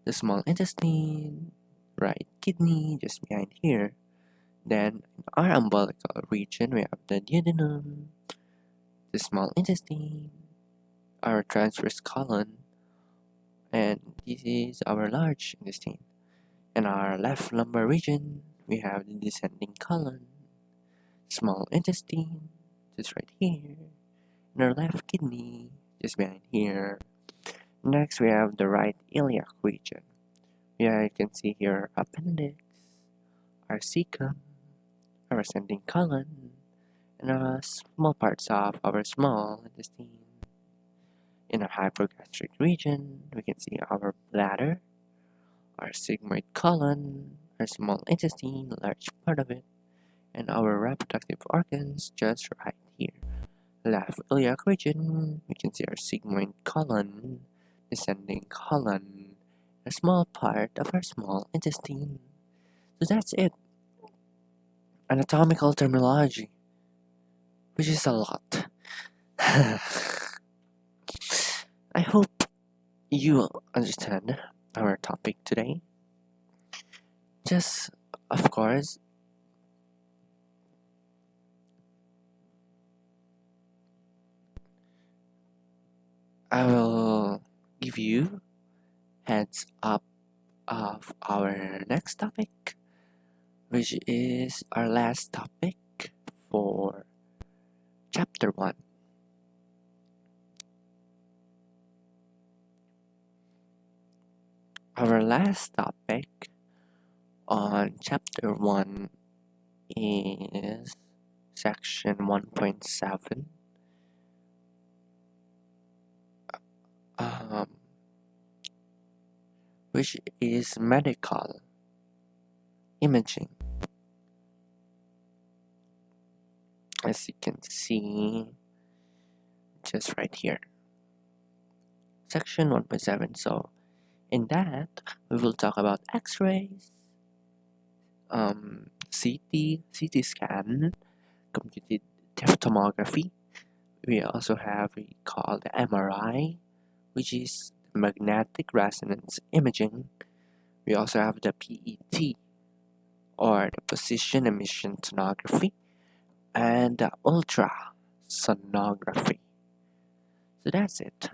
the small intestine, right kidney just behind here. Then in our umbilical region, we have the duodenum, the small intestine, our transverse colon, and this is our large intestine. In our left lumbar region, we have the descending colon, small intestine, just right here, and our left kidney, just behind here. Next, we have the right iliac region. Yeah, you can see here our appendix, our cecum, our ascending colon, and small parts of our small intestine. In our hypogastric region, we can see our bladder, our sigmoid colon, our small intestine, a large part of it, and our reproductive organs just right here. left iliac region, we can see our sigmoid colon, descending colon, a small part of our small intestine. So that's it. Anatomical terminology, which is a lot. I hope you understand our topic today. Just, of course, I will give you heads up of our next topic, which is our last topic for chapter 1. Our last topic on chapter 1 is section 1.7, um, which is medical imaging. As you can see, just right here, section 1.7. So, in that, we will talk about X-rays, CT scan, computed tomography. We also have we call the MRI, which is magnetic resonance imaging. We also have the PET, or the position emission tomography, and the ultrasonography. So that's it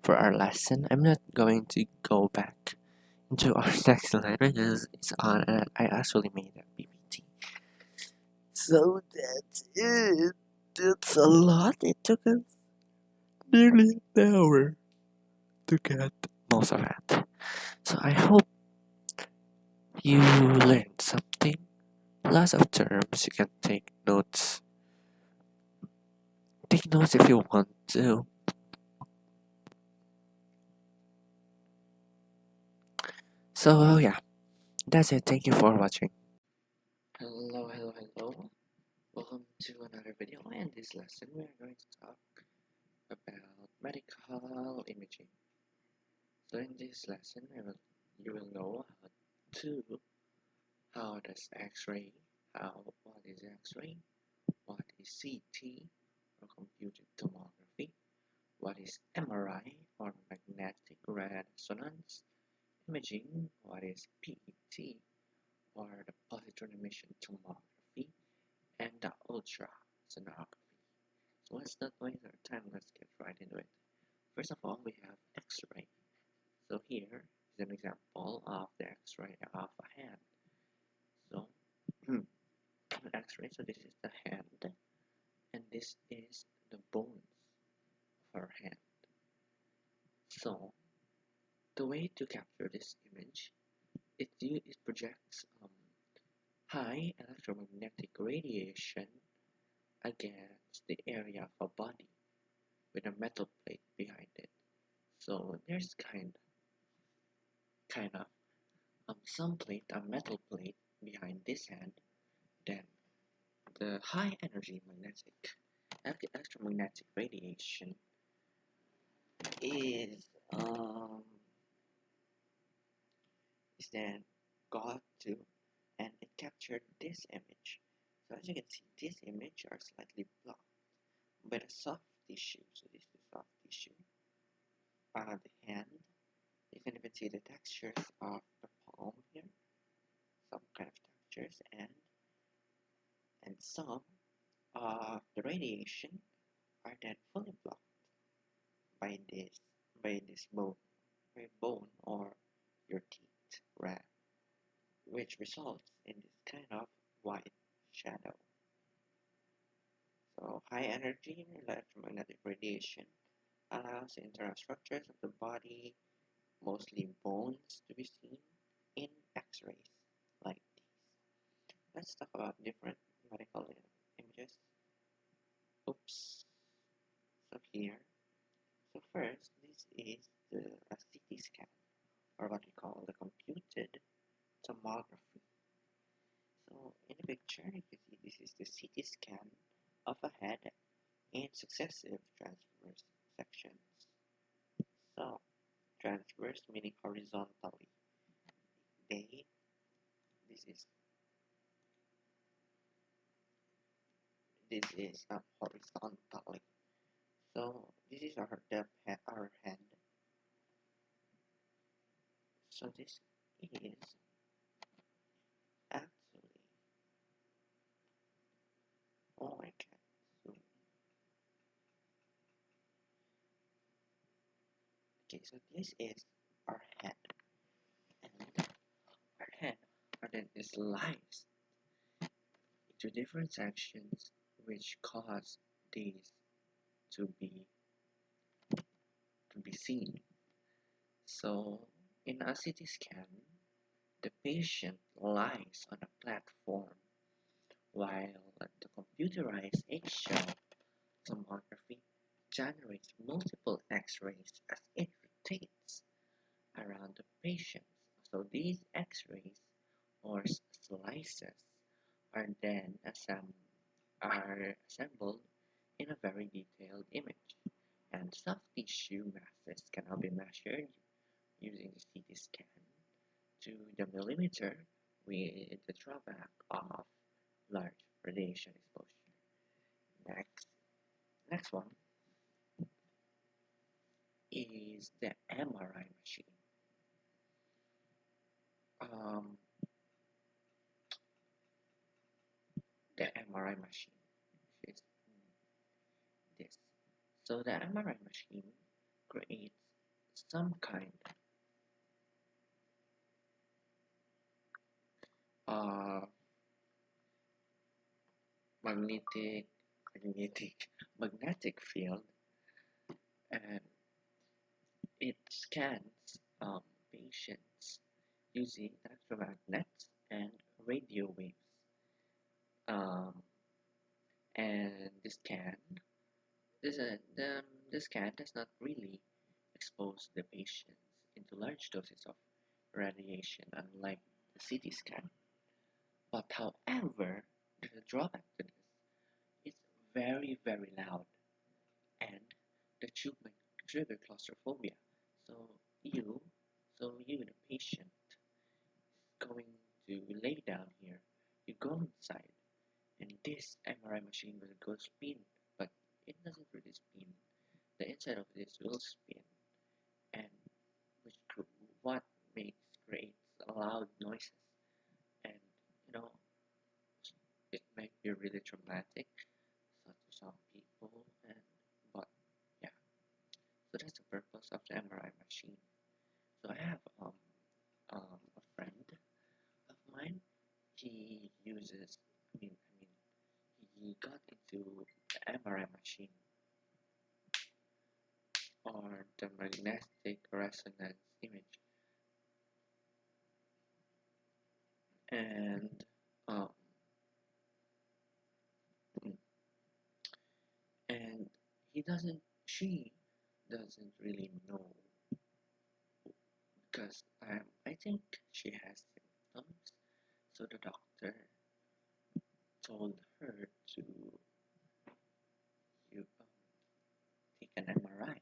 for our lesson. I'm not going to go back into our next slide because it's on, and I actually made a PPT. So that's it. That's a lot. It took us nearly an hour to get most of it. So I hope you learned something. Lots of terms. You can take notes. Take notes if you want to. So yeah, that's it. Thank you for watching. Hello. Welcome to another video. In this lesson, we are going to talk about medical imaging. So in this lesson, you will know how does X-ray, what is X-ray, what is CT or computed tomography, what is MRI or magnetic resonance imaging, what is PET or the positron emission tomography, and the ultrasonography. So let's not waste our time, let's get right into it. First of all, we have X-ray. So here is an example of the X-ray of a hand. So X-ray, so this is the hand, and this is the bones of our hand. So the way to capture this image, it projects high electromagnetic radiation against the area of a body with a metal plate behind it. So there's kind of some plate, a metal plate behind this hand. Then the high energy electromagnetic radiation is then got to, and it captured this image. So as you can see, this image are slightly blocked by the soft tissue. So this is the soft tissue on the hand. You can even see the textures of the palm here, some kind of textures, and some of the radiation are then fully blocked by this bone or your teeth, right? Which results in this kind of white shadow. So high energy electromagnetic radiation allows the internal structures of the body, mostly bones, to be seen in X-rays like these. Let's talk about different medical images. Oops. So here. So first, this is a CT scan, or what we call the computed tomography. So in the picture, you can see this is the CT scan of a head in successive transverse sections. So, transverse meaning horizontally. They, this is horizontally. So this is our head. So this is actually, oh my god. So, okay, so this is our head, and our head are then sliced into different sections, which cause these to be seen. So in a CT scan, the patient lies on a platform while the computerized eggshell tomography generates multiple X-rays as it rotates around the patient. So these X-rays or slices are then assembled in a very detailed image. And soft tissue masses can now be measured using the CT scan to the millimeter with the drawback of large radiation exposure. Next one is the MRI machine. Um, the MRI machine is this. So the MRI machine creates some kind of magnetic magnetic field, and it scans patients using electromagnets and radio waves. Um, and the scan does not really expose the patients into large doses of radiation, unlike the CT scan. But however, there's a drawback to this. It's very, very loud, and the tube might trigger claustrophobia. So you, the patient, going to lay down here. You go inside, and this MRI machine will go spin, but it doesn't really spin. The inside of this will spin, and which what makes creates loud noises, and you know it might be really traumatic so to some people, and but yeah, so that's the purpose of the MRI machine. So I have a friend of mine. He uses, he got into the MRI machine or the magnetic resonance image, and um, mm, and she doesn't really know because I think she has symptoms. So the doctor told her to you take an MRI,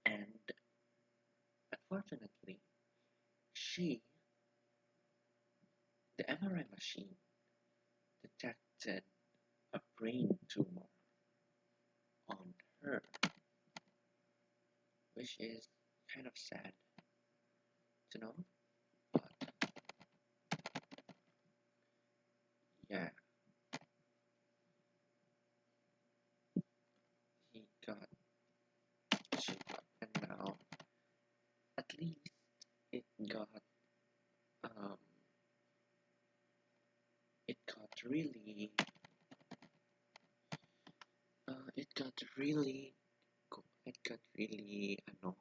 and unfortunately, she the MRI machine detected a brain tumor on her, which is kind of sad to know. But yeah, he got she got, and now at least it got um it got really it got really it got really no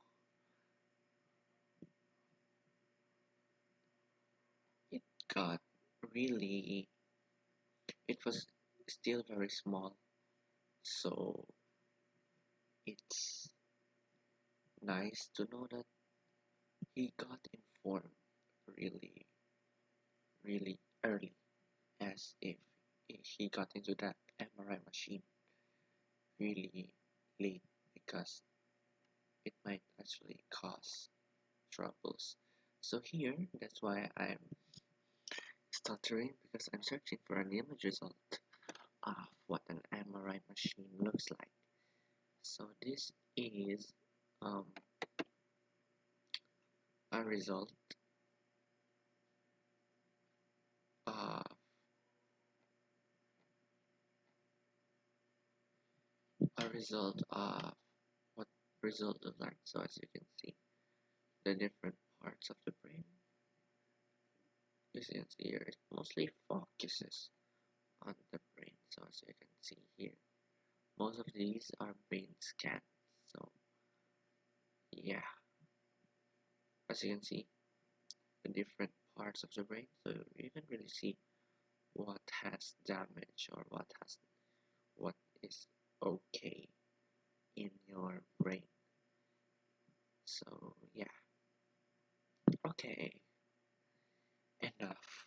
it got really it was still very small, so it's nice to know that he got informed really really early, as if he got into that MRI machine. really late because it might actually cause troubles. So here, that's why I'm stuttering because I'm searching for an image result of what an MRI machine looks like. So this is um, a result of what result of that. So as you can see, the different parts of the brain. You can see here, it mostly focuses on the brain. So as you can see here, most of these are brain scans. So yeah, as you can see, the different parts of the brain. So you can really see what has damage or what is okay in your brain. So yeah, okay, enough,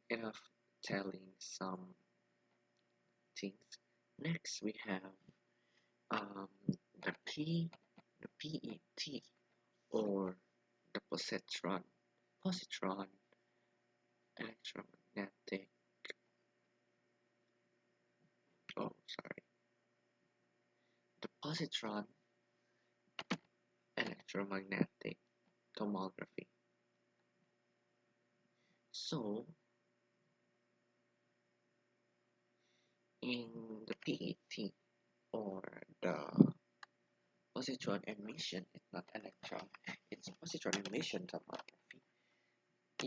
enough telling some things. Next we have um, the the PET or the positron electromagnetic. Oh, sorry, the positron electromagnetic tomography. So in the PET or the positron emission, it's not electron, it's positron emission tomography,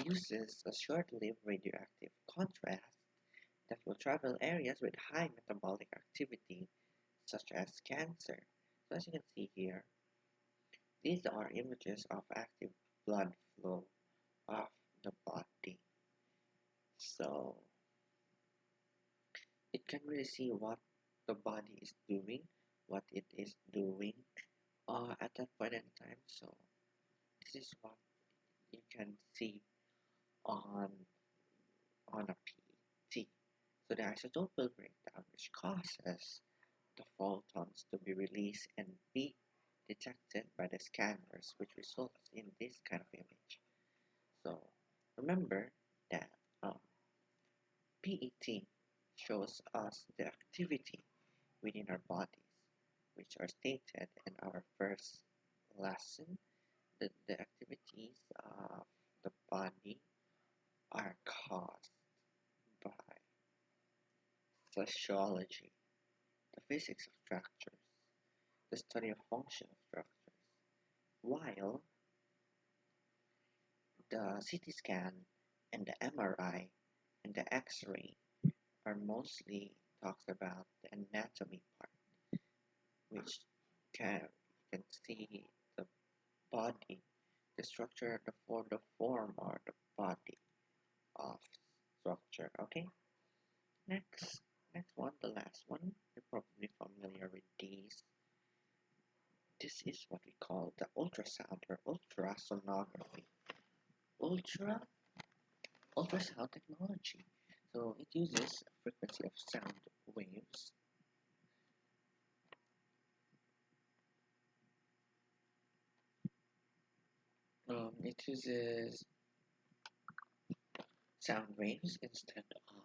uses a short-lived radioactive contrast that will travel areas with high metabolic activity, such as cancer. So as you can see here, these are images of active blood flow of the body. So it can really see what the body is doing, what it is doing at that point in time. So this is what you can see on a PET. So the isotope will break down, which causes the photons to be released and be detected by the scanners, which results in this kind of image. So remember that PET shows us the activity within our bodies, which are stated in our first lesson, that the activities of the body are caused by sociology, the physics of structures, the study of function of structures, while the CT scan and the MRI and the X-ray are mostly talks about the anatomy part, which can see the body, the structure, the form or the body of structure. Okay, next one, the last one. You're probably familiar with these. This is what we call the ultrasound or ultrasonography. Ultra ultrasound technology. So it uses a frequency of sound waves. It uses sound waves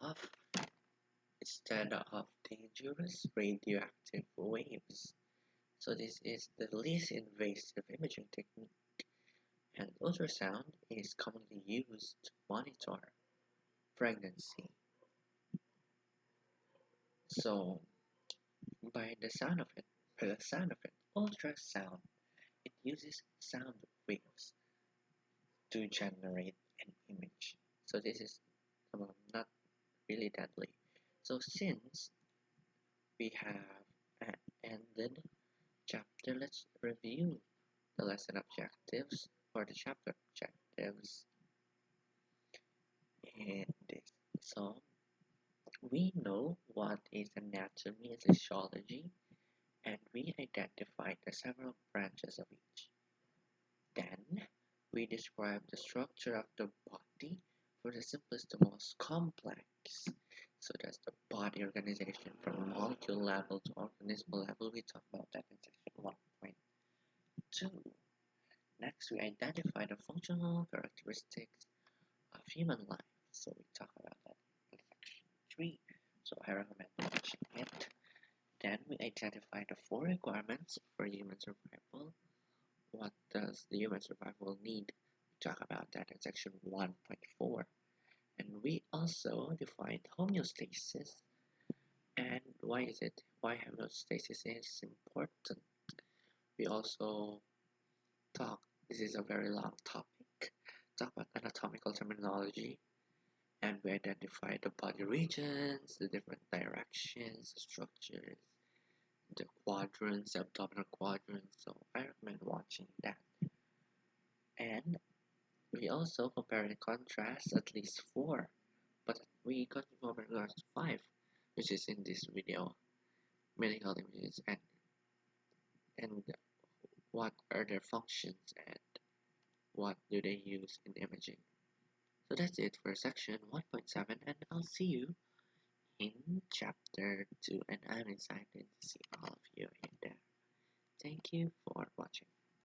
of instead of dangerous radioactive waves. So this is the least invasive imaging technique, and ultrasound is commonly used to monitor pregnancy. So by the sound of it, ultrasound, it uses sound waves to generate an image. So this is not really deadly. So since we have ended chapter, let's review the lesson objectives or the chapter objectives in this. So we know what is anatomy and physiology, and we identified the several branches of each. Then we describe the structure of the body for the simplest to most complex. So that's the body organization from molecule level to organismal level. We talk about that in section 1.2. Next, we identify the functional characteristics of human life. So we talk about that in section 3. So I recommend watching it. Then we identify the 4 requirements for human survival. What does the human survival need? We talk about that in section 1.4. And we also defined homeostasis. And why homeostasis is important. We also this is a very long topic, talk about anatomical terminology, and we identify the body regions, the different directions, the structures, the quadrants, the abdominal quadrants, so I recommend watching that. And we also compare and contrast at least 4, but we got compare and contrast 5, which is in this video, medical images, and what are their functions and what do they use in imaging. So that's it for section 1.7, and I'll see you in chapter 2, and I'm excited to see all of you in there. Thank you for watching.